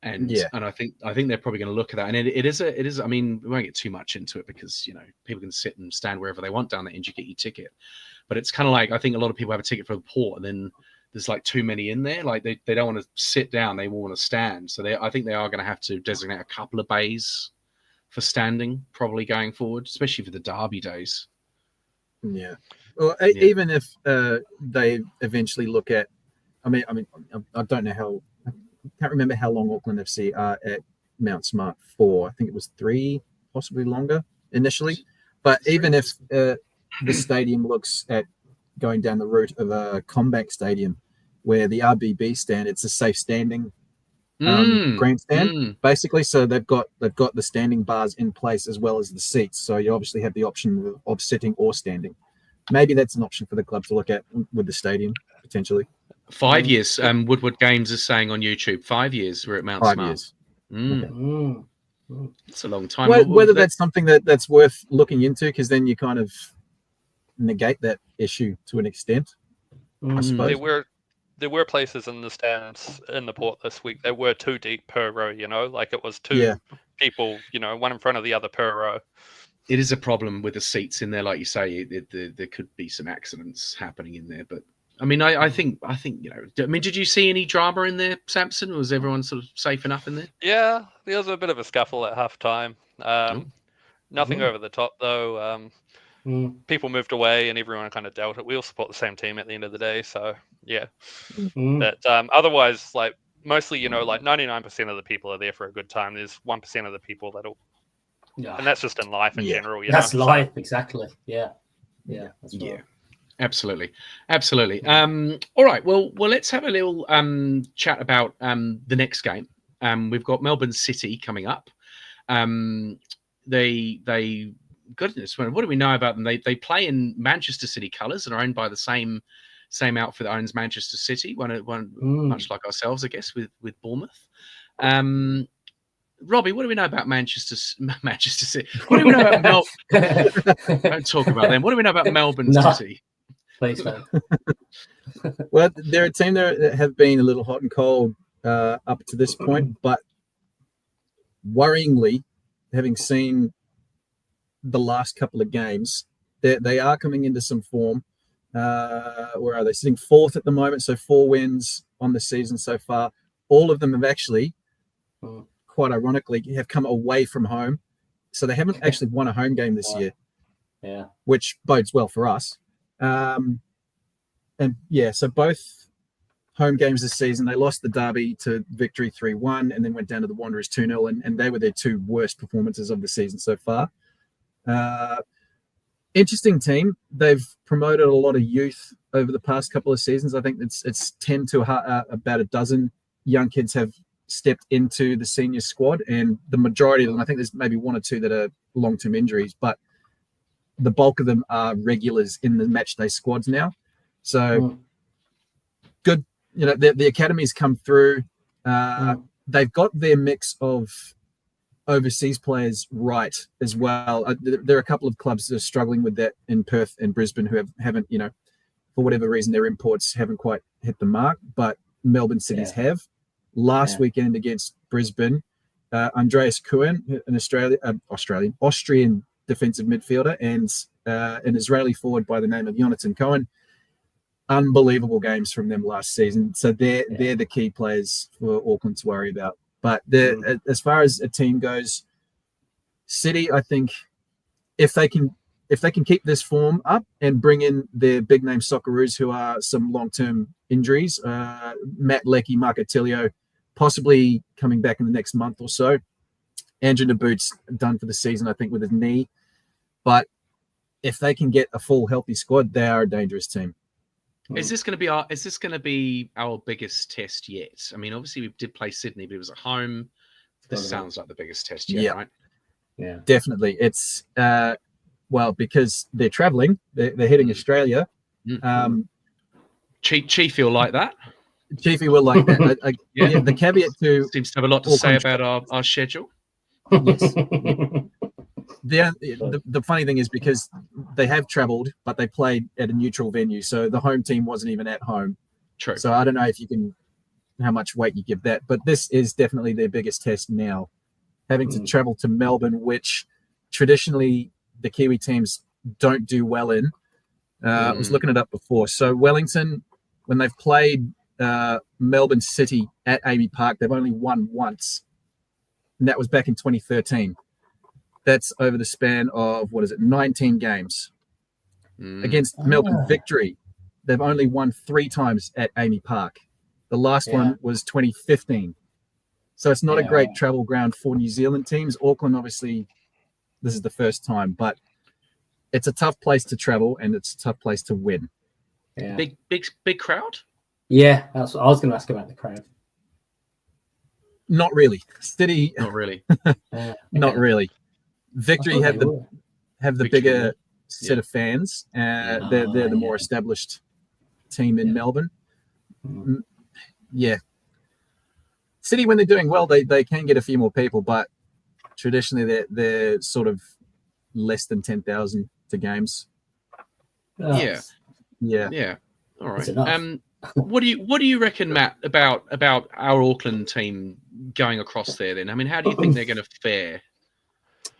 and I think they're probably going to look at that. And it is. I mean, we won't get too much into it because people can sit and stand wherever they want down there, and you get your ticket. But it's kind of like I think a lot of people have a ticket for the port, and then there's like too many in there. Like they don't want to sit down; they want to stand. So I think they are going to have to designate a couple of bays for standing, probably going forward, especially for the Derby days. Yeah. Well, even if they eventually look at, I don't know how. I can't remember how long Auckland FC are at Mount Smart for. I think it was 3, possibly longer initially. But even if the stadium looks at going down the route of a Combank Stadium, where the RBB stand, it's a safe standing grandstand, basically. So they've got the standing bars in place as well as the seats. So you obviously have the option of sitting or standing. Maybe that's an option for the club to look at with the stadium potentially. 5 years. Woodward Games is saying on YouTube, 5 years we're at Mount Smart. 5 years. It's a long time. Whether that's something that's worth looking into, because then you kind of negate that issue to an extent. I suppose. There were places in the stands in the Port this week that were 2 deep per row, like it was 2 people, one in front of the other per row. It is a problem with the seats in there, like you say. There could be some accidents happening in there, but I mean, I think did you see any drama in there, Samson? Was everyone sort of safe enough in there? Yeah, there was a bit of a scuffle at half time. Nothing over the top though. People moved away and everyone kind of dealt it. We all support the same team at the end of the day, so yeah. But otherwise, like mostly, like 99% of the people are there for a good time. There's 1% of the people that'll, and that's just in life in general. That's life, exactly. Yeah. That's right. Yeah. Absolutely. All right. Well, let's have a little chat about the next game. We've got Melbourne City coming up. They goodness, what do we know about them? They play in Manchester City colours and are owned by the same outfit that owns Manchester City. One much like ourselves, I guess, with Bournemouth. Robbie, what do we know about Manchester City? What do we know about Melbourne? Don't talk about them. What do we know about Melbourne City? Please don't. Well, they're a team that have been a little hot and cold up to this point, but worryingly, having seen the last couple of games, they are coming into some form. Where are they? Sitting 4th at the moment, so 4 wins on the season so far. All of them have actually, quite ironically, have come away from home. So they haven't actually won a home game this year. Yeah. Which bodes well for us. So both home games this season, they lost the derby to Victory 3-1 and then went down to the Wanderers 2-0, and they were their 2 worst performances of the season so far. Interesting team. They've promoted a lot of youth over the past couple of seasons. I think it's 10 to about a dozen young kids have stepped into the senior squad, and the majority of them, I think there's maybe 1 or 2 that are long-term injuries, but the bulk of them are regulars in the matchday squads now. So good. The academies come through. They've got their mix of overseas players right as well. There are a couple of clubs that are struggling with that in Perth and Brisbane who haven't, for whatever reason, their imports haven't quite hit the mark, but Melbourne Cities have. Last weekend against Brisbane, Andreas Kuhn, an Austrian defensive midfielder, and an Israeli forward by the name of Jonathan Cohen. Unbelievable games from them last season. So they're the key players for Auckland to worry about. But as far as a team goes, City, I think if they can keep this form up and bring in their big name Socceroos who are some long-term injuries, Matt Leckie, Mark Attilio, possibly coming back in the next month or so. Andrew Naboot's done for the season, I think, with his knee. But if they can get a full healthy squad, they are a dangerous team. Is this going to be our biggest test yet? I mean, obviously we did play Sydney, but it was at home. This sounds like the biggest test yet, right? Yeah, definitely. It's because they're traveling, they're hitting Australia. Chiefy will like that. Chiefy will like that. The caveat to seems to have a lot to say about our schedule. Yes. The funny thing is because they have travelled, but they played at a neutral venue, so the home team wasn't even at home. True. So I don't know how much weight you give that, but this is definitely their biggest test now, having to travel to Melbourne, which traditionally the Kiwi teams don't do well in. I was looking it up before. So Wellington, when they've played Melbourne City at Amy Park, they've only won once, and that was back in 2013. That's over the span of, 19 games. Against Melbourne Victory, they've only won 3 times at Amy Park. The last one was 2015. So it's not a great travel ground for New Zealand teams. Auckland, obviously, this is the first time, but it's a tough place to travel and it's a tough place to win. Yeah. Big crowd? Yeah, that's what I was going to ask about the crowd. Not really. City. Not really. Not really. Victory have the bigger set of fans. They're the more established team in Melbourne. Yeah. City, when they're doing well, they can get a few more people, but traditionally they're sort of less than 10,000 to games. Yeah. All right. What do you reckon, Matt, about our Auckland team going across there? Then, I mean, how do you think they're going to fare?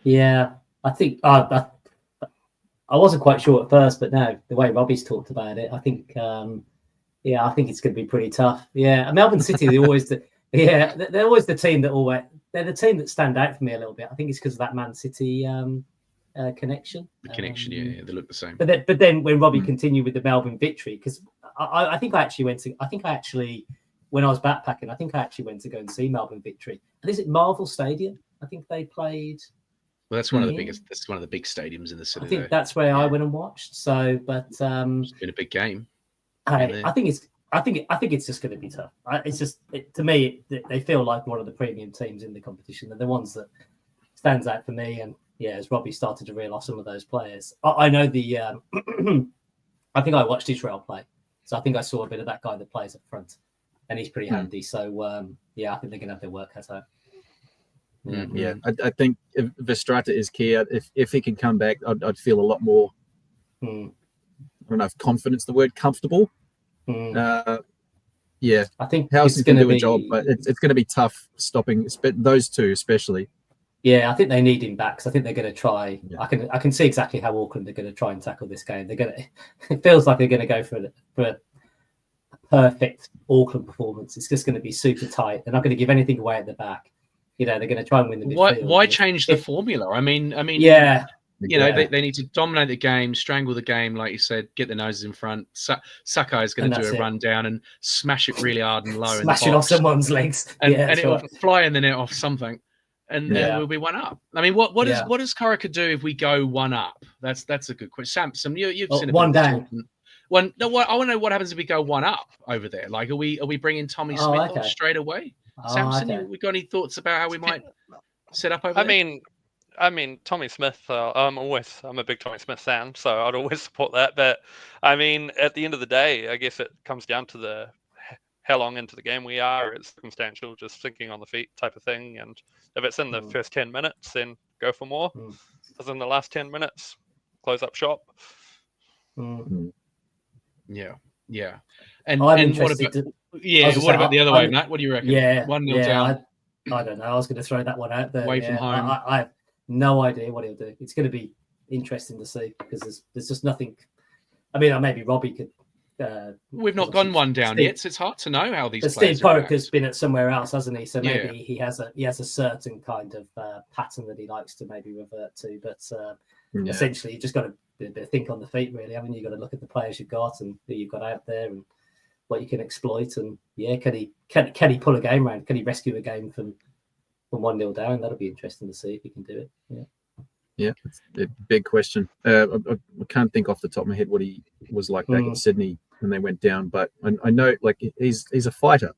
Yeah, I think I wasn't quite sure at first, but now the way Robbie's talked about it, I think I think it's going to be pretty tough. Yeah, Melbourne City, they're always the team they're the team that stand out for me a little bit. I think it's because of that Man City connection. The connection, yeah, they look the same. But then when Robbie continued with the Melbourne victory, because I think I actually when I was backpacking, I think I actually went to go and see Melbourne victory. And is it Marvel Stadium? I think they played. Well, that's one of the biggest. That's one of the big stadiums in the city. I think that's where I went and watched. So, but it's been a big game. I think it's just going to be tough. To me, they feel like one of the premium teams in the competition. They're the ones that stands out for me. And yeah, as Robbie started to realise some of those players, I know the. I think I watched Israel play, so I think I saw a bit of that guy that plays up front, and he's pretty handy. So I think they're going to have their work cut out. Yeah, I think if Verstraete is key. If he can come back, I'd feel a lot more. I don't know if confidence the word, comfortable. I think House is going to do a job, but it's going to be tough stopping those two especially. Yeah, I think they need him back because I think they're going to try. Yeah. I can see exactly how Auckland are going to try and tackle this game. It feels like they're going to go for a perfect Auckland performance. It's just going to be super tight. They're not going to give anything away at the back. They're going to try and win the midfield. Why change the formula? I mean, yeah. They need to dominate the game, strangle the game, like you said, get their noses in front. Sakai is going to do a run down and smash it really hard and low. Smash it off someone's legs. And it'll fly in the net off something. And we'll be one up. I mean, what does Corica do if we go one up? That's a good question. Samson, you've seen one down. I want to know what happens if we go one up over there. Like, are we bringing Tommy Smith on straight away? Samson, we got any thoughts about how we might set up over there? I mean, Tommy Smith. I'm a big Tommy Smith fan, so I'd always support that. But I mean, at the end of the day, I guess it comes down to how long into the game we are. It's circumstantial, just thinking on the feet type of thing. And if it's in the first 10 minutes, then go for more. As in the last 10 minutes, close up shop. Yeah. And what about the other way, Matt? What do you reckon? 1-0 down. I don't know. I was going to throw that one out there. Away from home. I have no idea what he'll do. It's going to be interesting to see because there's just nothing. I mean, maybe Robbie could. We've not gone one down yet, so it's hard to know how these. But Steve Corica's been at somewhere else, hasn't he? So maybe he has a certain kind of pattern that he likes to maybe revert to. But essentially, you just got to think on the feet, really, haven't you? You've got to look at the players you've got and who you've got out there and what you can exploit. And can he pull a game around? Can he rescue a game from 1-0 down? That'll be interesting to see if he can do it. Yeah, it's a big question. I can't think off the top of my head what he was like back in Sydney when they went down, but I know like he's a fighter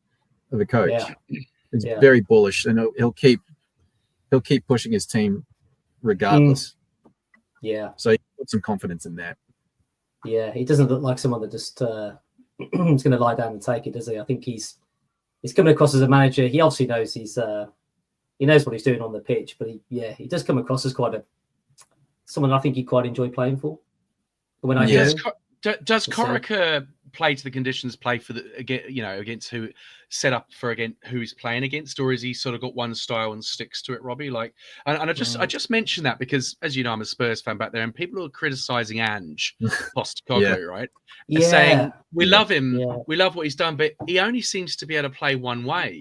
of a coach. Yeah. He's very bullish, and he'll keep pushing his team regardless. Yeah. So he put some confidence in that. Yeah, he doesn't look like someone that just is going to lie down and take it, does he? I think he's coming across as a manager. He obviously knows he knows what he's doing on the pitch, but he does come across as quite someone I think he'd quite enjoy playing for. When does Corica play to the conditions, play for against who set up for who he's playing against, or is he sort of got one style and sticks to it, Robbie? Like, and I just mentioned that because, as you know, I'm a Spurs fan back there, and people are criticizing Ange Postecoglou, right? And saying we love him, we love what he's done, but he only seems to be able to play one way.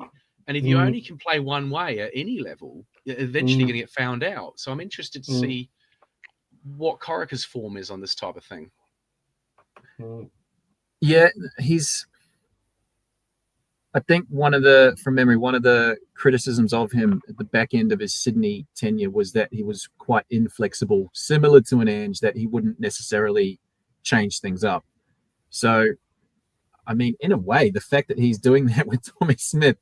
And if you only can play one way at any level, you're eventually going to get found out. So I'm interested to see what Corica's form is on this type of thing. Yeah, I think one of the criticisms of him at the back end of his Sydney tenure was that he was quite inflexible, similar to an Ange, that he wouldn't necessarily change things up. So, I mean, in a way, the fact that he's doing that with Tommy Smith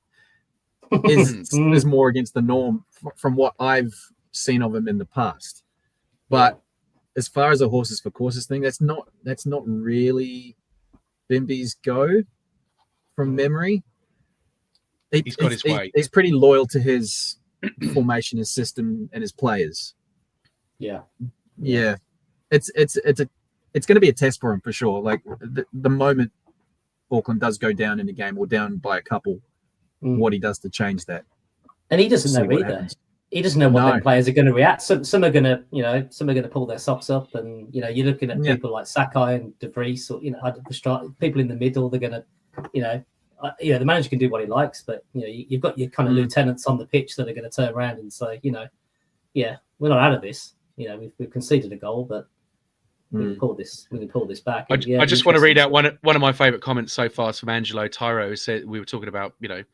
is more against the norm from what I've seen of him in the past. But as far as a horses for courses thing, that's not really Bimby's go from memory. He's got his way. He's pretty loyal to his formation, his system, and his players. Yeah. It's going to be a test for him for sure. Like the moment Auckland does go down in a game or down by a couple, what he does to change that. And he doesn't know either. Happens. He doesn't know what the players are going to react. Some are going to, some are going to pull their socks up, and you're looking at people like Sakai and debrief, or people in the middle. They're going to, the manager can do what he likes, but you've got your kind of lieutenants on the pitch that are going to turn around and say, we're not out of this. We've conceded a goal, but we can pull this back. I just want to read out one of my favourite comments so far from Angelo Tyro, who said, we were talking about the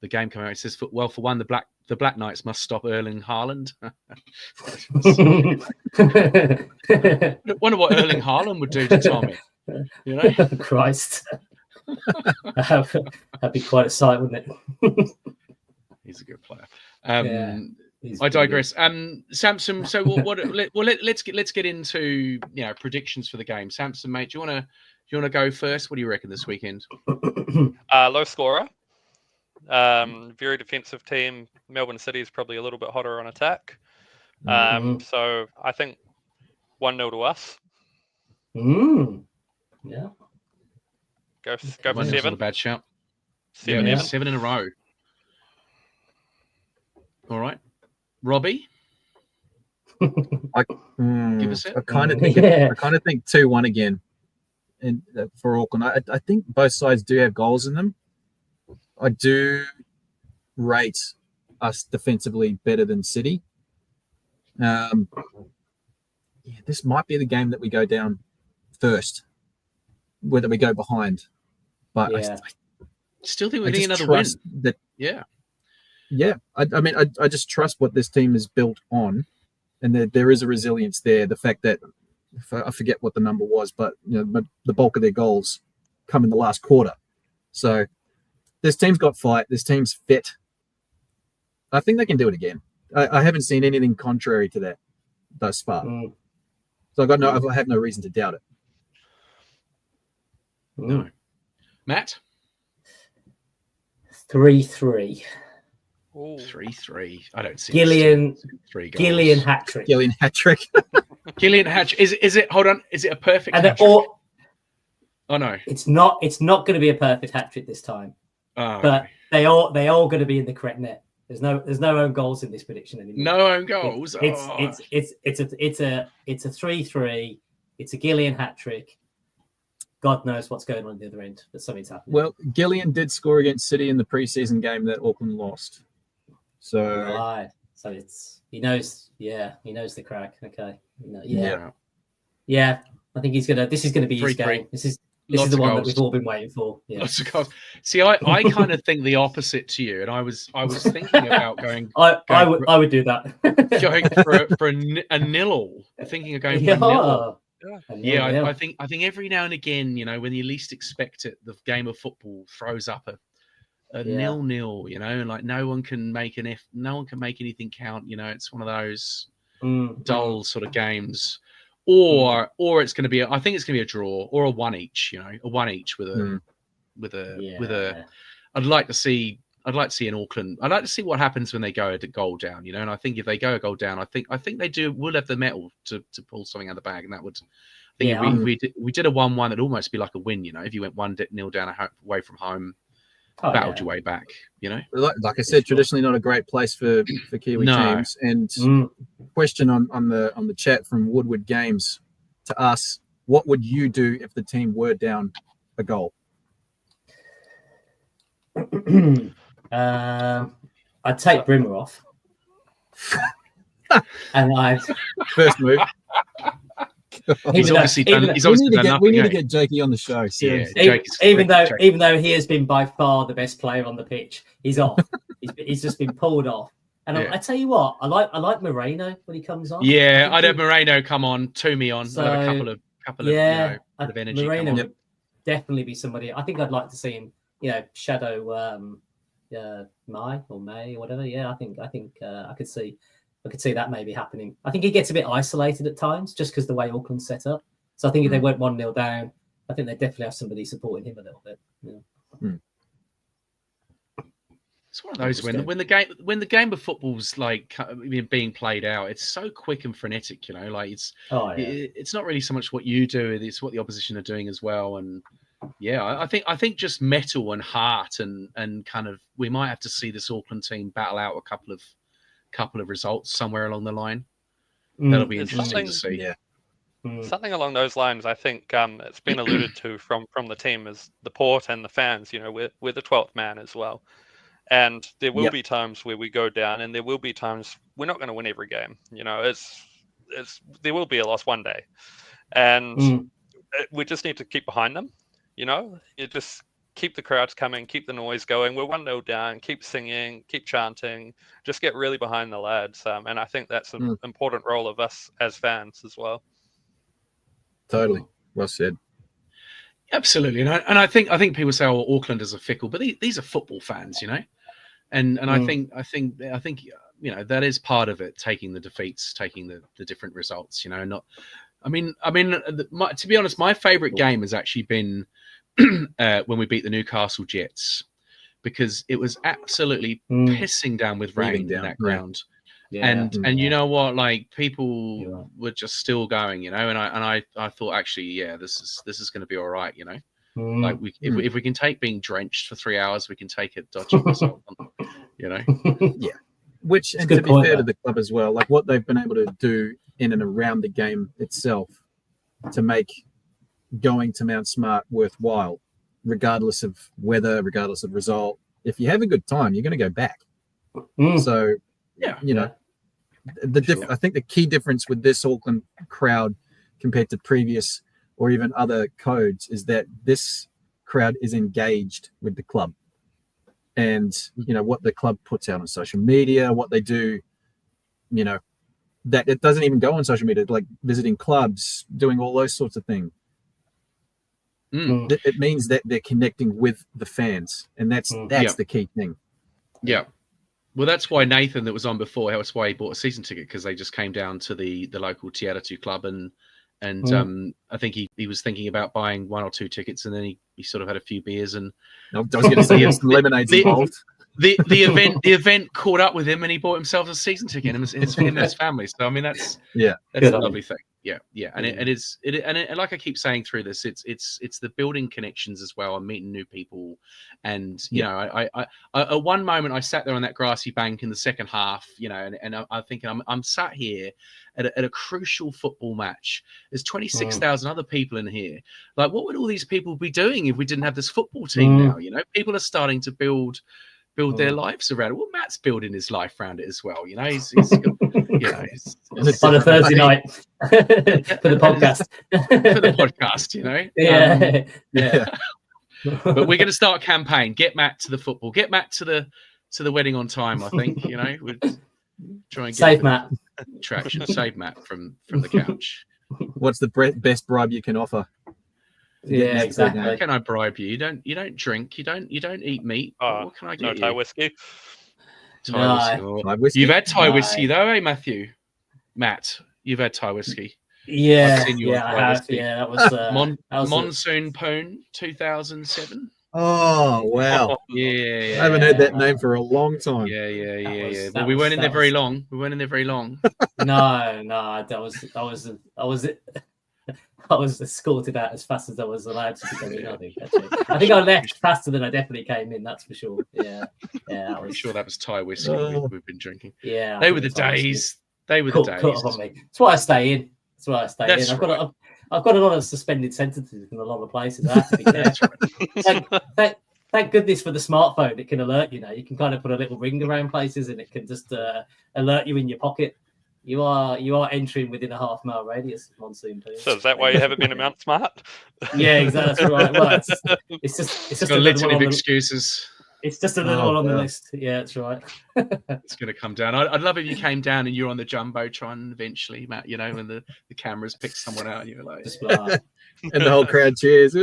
game coming out. He says, well, for one, the Black Knights must stop Erling Haaland. I wonder what Erling Haaland would do to Tommy. Christ. That'd be quite a sight, wouldn't it? He's a good player. I digress. Samson. So let's get into predictions for the game. Samson, mate, do you want to go first? What do you reckon this weekend? Low scorer. Very defensive team. Melbourne City is probably a little bit hotter on attack. So I think 1-0 to us. Yeah. Go for 7. Not a bad shout. 7 in a row. All right, Robbie. Give us it. I kind of think 2-1 again, and for Auckland. I think both sides do have goals in them. I do rate us defensively better than City. This might be the game that we go down first, whether we go behind. But I still think we need another win. I just trust what this team is built on, and there is a resilience there. The fact that I forget what the number was, but the bulk of their goals come in the last quarter. So this team's got fight. This team's fit. I think they can do it again. I haven't seen anything contrary to that thus far. So I have no reason to doubt it. No. Matt? 3-3. 3-3. I don't see Gillian. 3 goals. Gillian hat trick. Gillian hat trick. Gillian hat. Is it? Hold on. Is it a perfect hat trick? Oh no. It's not going to be a perfect hat trick this time. But they all going to be in the correct net. There's no own goals in this prediction anymore. No own goals. It's a 3-3. It's a Gillian hat trick. God knows what's going on at the other end, but something's happening. Well, Gillian did score against City in the preseason game that Auckland lost. So right. So he knows the crack. Okay. Yeah. I think this is gonna be his game. This is the one that we've all been waiting for. Yeah. Lots of goals. See, I kind of think the opposite to you, and I was thinking about going. I would do that. Going for a nil. Thinking of going for a nil. I think every now and again, when you least expect it, the game of football throws up a 0-0. And like no one can make anything count. It's one of those dull sort of games. Or it's going to be. I think it's going to be a draw or a 1 each. A 1 each with a. I'd like to see in Auckland. I'd like to see what happens when they go a goal down. And I think if they go a goal down, I think they will have the mettle to pull something out of the bag, and that would. I think we did a 1-1, it'd almost be like a win. If you went 1-0 down away from home, battled your way back. Like I said, traditionally not a great place for Kiwi teams. And question on the chat from Woodward Games to us: what would you do if the team were down a goal? I'd take Brimmer off. And first move. He's obviously done nothing. We need to get Jakey on the show. Even though he has been by far the best player on the pitch, he's off. he's just been pulled off. And I tell you what, I like Moreno when he comes on. Yeah, I'd have Moreno come on, Toomey on, so, a couple of bit of energy. Moreno would definitely be somebody. I think I'd like to see him, shadow May or whatever. Yeah, I think I could see that maybe happening. I think he gets a bit isolated at times just because the way Auckland's set up. So I think if they went 1-0 down, I think they definitely have somebody supporting him a little bit. Yeah. It's one of those when the game of football's like being played out, it's so quick and frenetic. Like it's not really so much what you do; it's what the opposition are doing as well. And Yeah, I think just mettle and heart and kind of we might have to see this Auckland team battle out a couple of results somewhere along the line. That'll be interesting to see. Yeah. Something along those lines, I think it's been alluded to from the team is the port and the fans. You know, we're the 12th man as well, and there will be times where we go down, and there will be times we're not going to win every game. You know, there will be a loss one day, and we just need to keep behind them. You know, you just keep the crowds coming, keep the noise going. We're 1-0 down, keep singing, keep chanting, just get really behind the lads, and I think that's an important role of us as fans as well. Totally. Well said. Absolutely, and I think people say, "Oh, Aucklanders are fickle," but these are football fans, you know, and I think you know that is part of it. Taking the defeats, taking the different results, you know. Not, I mean, to be honest, my favourite game has actually been when we beat the Newcastle Jets, because it was absolutely pissing down with rain in that ground. Yeah. And you know what, like people were just still going, you know, and I thought actually, yeah, this is going to be all right, you know, like if we can take being drenched for 3 hours, we can take a dodgy result, you know. Yeah, which and to be fair to the club as well, like what they've been able to do in and around the game itself to make going to Mount Smart worthwhile, regardless of weather, regardless of result. If you have a good time, you're going to go back. So yeah, you know. I think the key difference with this Auckland crowd compared to previous or even other codes is that this crowd is engaged with the club, and you know what the club puts out on social media, what they do, you know, that it doesn't even go on social media, like visiting clubs, doing all those sorts of things. It means that they're connecting with the fans, and that's the key thing. Yeah. Well, that's why Nathan, that was on before, that's why he bought a season ticket, because they just came down to the local Te Aratu club, and I think he was thinking about buying 1 or 2 tickets, and then he sort of had a few beers, and I was going to say he had some lemonades involved. The event caught up with him, and he bought himself a season ticket, and him and his family. So I mean, that's a lovely thing. Yeah, and it is, and like I keep saying through this, it's the building connections as well, and meeting new people, and you know, I at one moment I sat there on that grassy bank in the second half, you know, and I'm thinking I'm sat here at a crucial football match. There's 26,000 other people in here. Like, what would all these people be doing if we didn't have this football team now? You know, people are starting to build their lives around it. Well, Matt's building his life around it as well. You know, he's got, you know, it's on a Thursday night for the podcast. For the podcast, you know. Yeah. But we're going to start a campaign. Get Matt to the football. Get Matt to the wedding on time. I think, you know, we'd try and get save Matt traction. Save Matt from the couch. What's the best bribe you can offer? Yeah, exactly. How can I bribe you? You don't drink. You don't eat meat. What can I get you? Thai whiskey. Thai whiskey. You've had Thai whiskey though, eh, Matthew? Matt, you've had Thai whiskey. Yeah, I have. Whiskey. Yeah, that was Monsoon Poon 2007. Oh wow! Yeah. I haven't heard that name for a long time. Yeah. But we weren't in there very long. No, I was escorted out as fast as I was allowed to go in. I think I left faster than I definitely came in. That's for sure. Yeah. I'm sure that was Thai whiskey we've been drinking. Yeah, they were the days. They were the days. That's why I stay in. I've got a lot of suspended sentences in a lot of places. I have to be careful. Thank goodness for the smartphone. It can alert you now. You can kind of put a little ring around places, and it can just alert you in your pocket. You are entering within a half-mile radius of Monsoon Poon. So is that why you haven't been in Mount Smart? Yeah, exactly. That's right. Well, it's just a litany of excuses. It's just a little one on the list. Yeah, that's right. It's going to come down. I'd love if you came down and you're on the Jumbotron eventually, Matt, you know, when the cameras pick someone out and you're like... and the whole crowd cheers.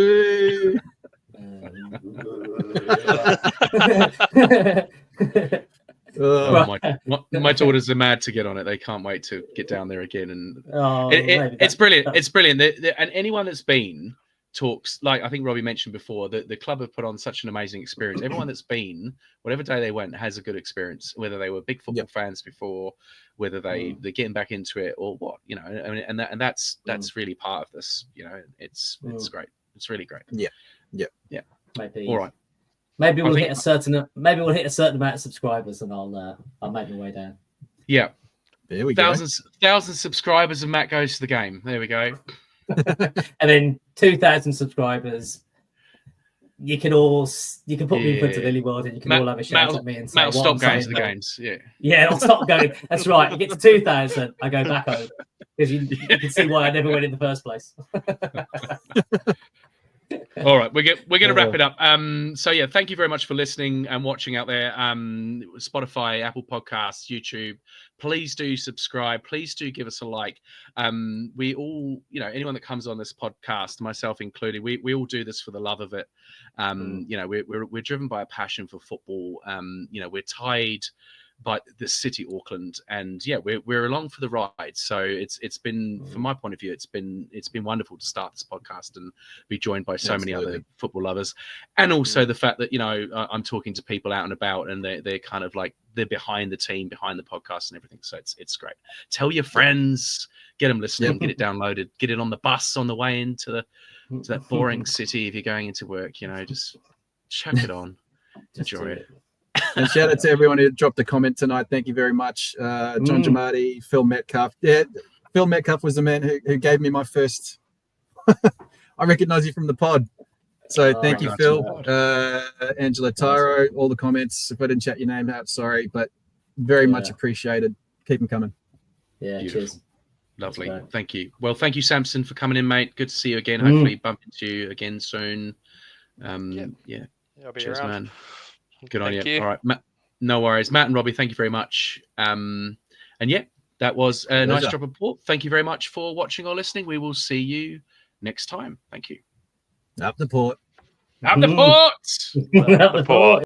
My daughters are mad to get on it. They can't wait to get down there again. And it's brilliant. It's brilliant. And anyone that's been... talks, like I think Robbie mentioned before, that the club have put on such an amazing experience. Everyone that's been, whatever day they went, has a good experience, whether they were big football fans before, whether they're getting back into it or what, you know, and that's really part of this, you know. It's great. It's really great. Yeah. Maybe. All right. Maybe we'll hit a certain amount of subscribers, and I'll make my way down. Yeah. There we Thousands subscribers, and Matt goes to the game. There we go. And then 2,000 subscribers. You can put me in front of Lily World, and you can all have a shout at me and say, Matt will stop going to the games. Yeah, I'll stop going. That's right. You get to 2,000, I go back home because you can see why I never went in the first place. All right, we're going to wrap it up. So yeah, thank you very much for listening and watching out there. Spotify, Apple Podcasts, YouTube. Please do subscribe. Please do give us a like. We all, anyone that comes on this podcast, myself included, we all do this for the love of it. We're driven by a passion for football. We're tied by the city Auckland, and we're along for the ride. So it's been, from my point of view, it's been wonderful to start this podcast and be joined by so many other football lovers, and also the fact that I'm talking to people out and about, and they're kind of like they're behind the team, behind the podcast and everything. So it's great. Tell your friends, get them listening, get it downloaded, get it on the bus on the way into that boring city if you're going into work. Just chuck it on, enjoy it. And shout out to everyone who dropped a comment tonight. Thank you very much. John Giamatti, Phil Metcalf. Yeah, Phil Metcalf was the man who gave me my first. I recognize you from the pod. So thank you, Phil. Angela Tyro, all the comments. If I didn't shout your name out, sorry, but very much appreciated. Keep them coming. Yeah, cheers. Lovely. Thank you. Well, thank you, Samson, for coming in, mate. Good to see you again. Hopefully bump into you again soon. I'll be cheers, around. man. Good on Thank you. you. All right, Matt, no worries. Matt and Robbie, thank you very much. And that was a nice drop of report. Thank you very much for watching or listening. We will see you next time. Thank you. Up the port. Up the port. Up the port.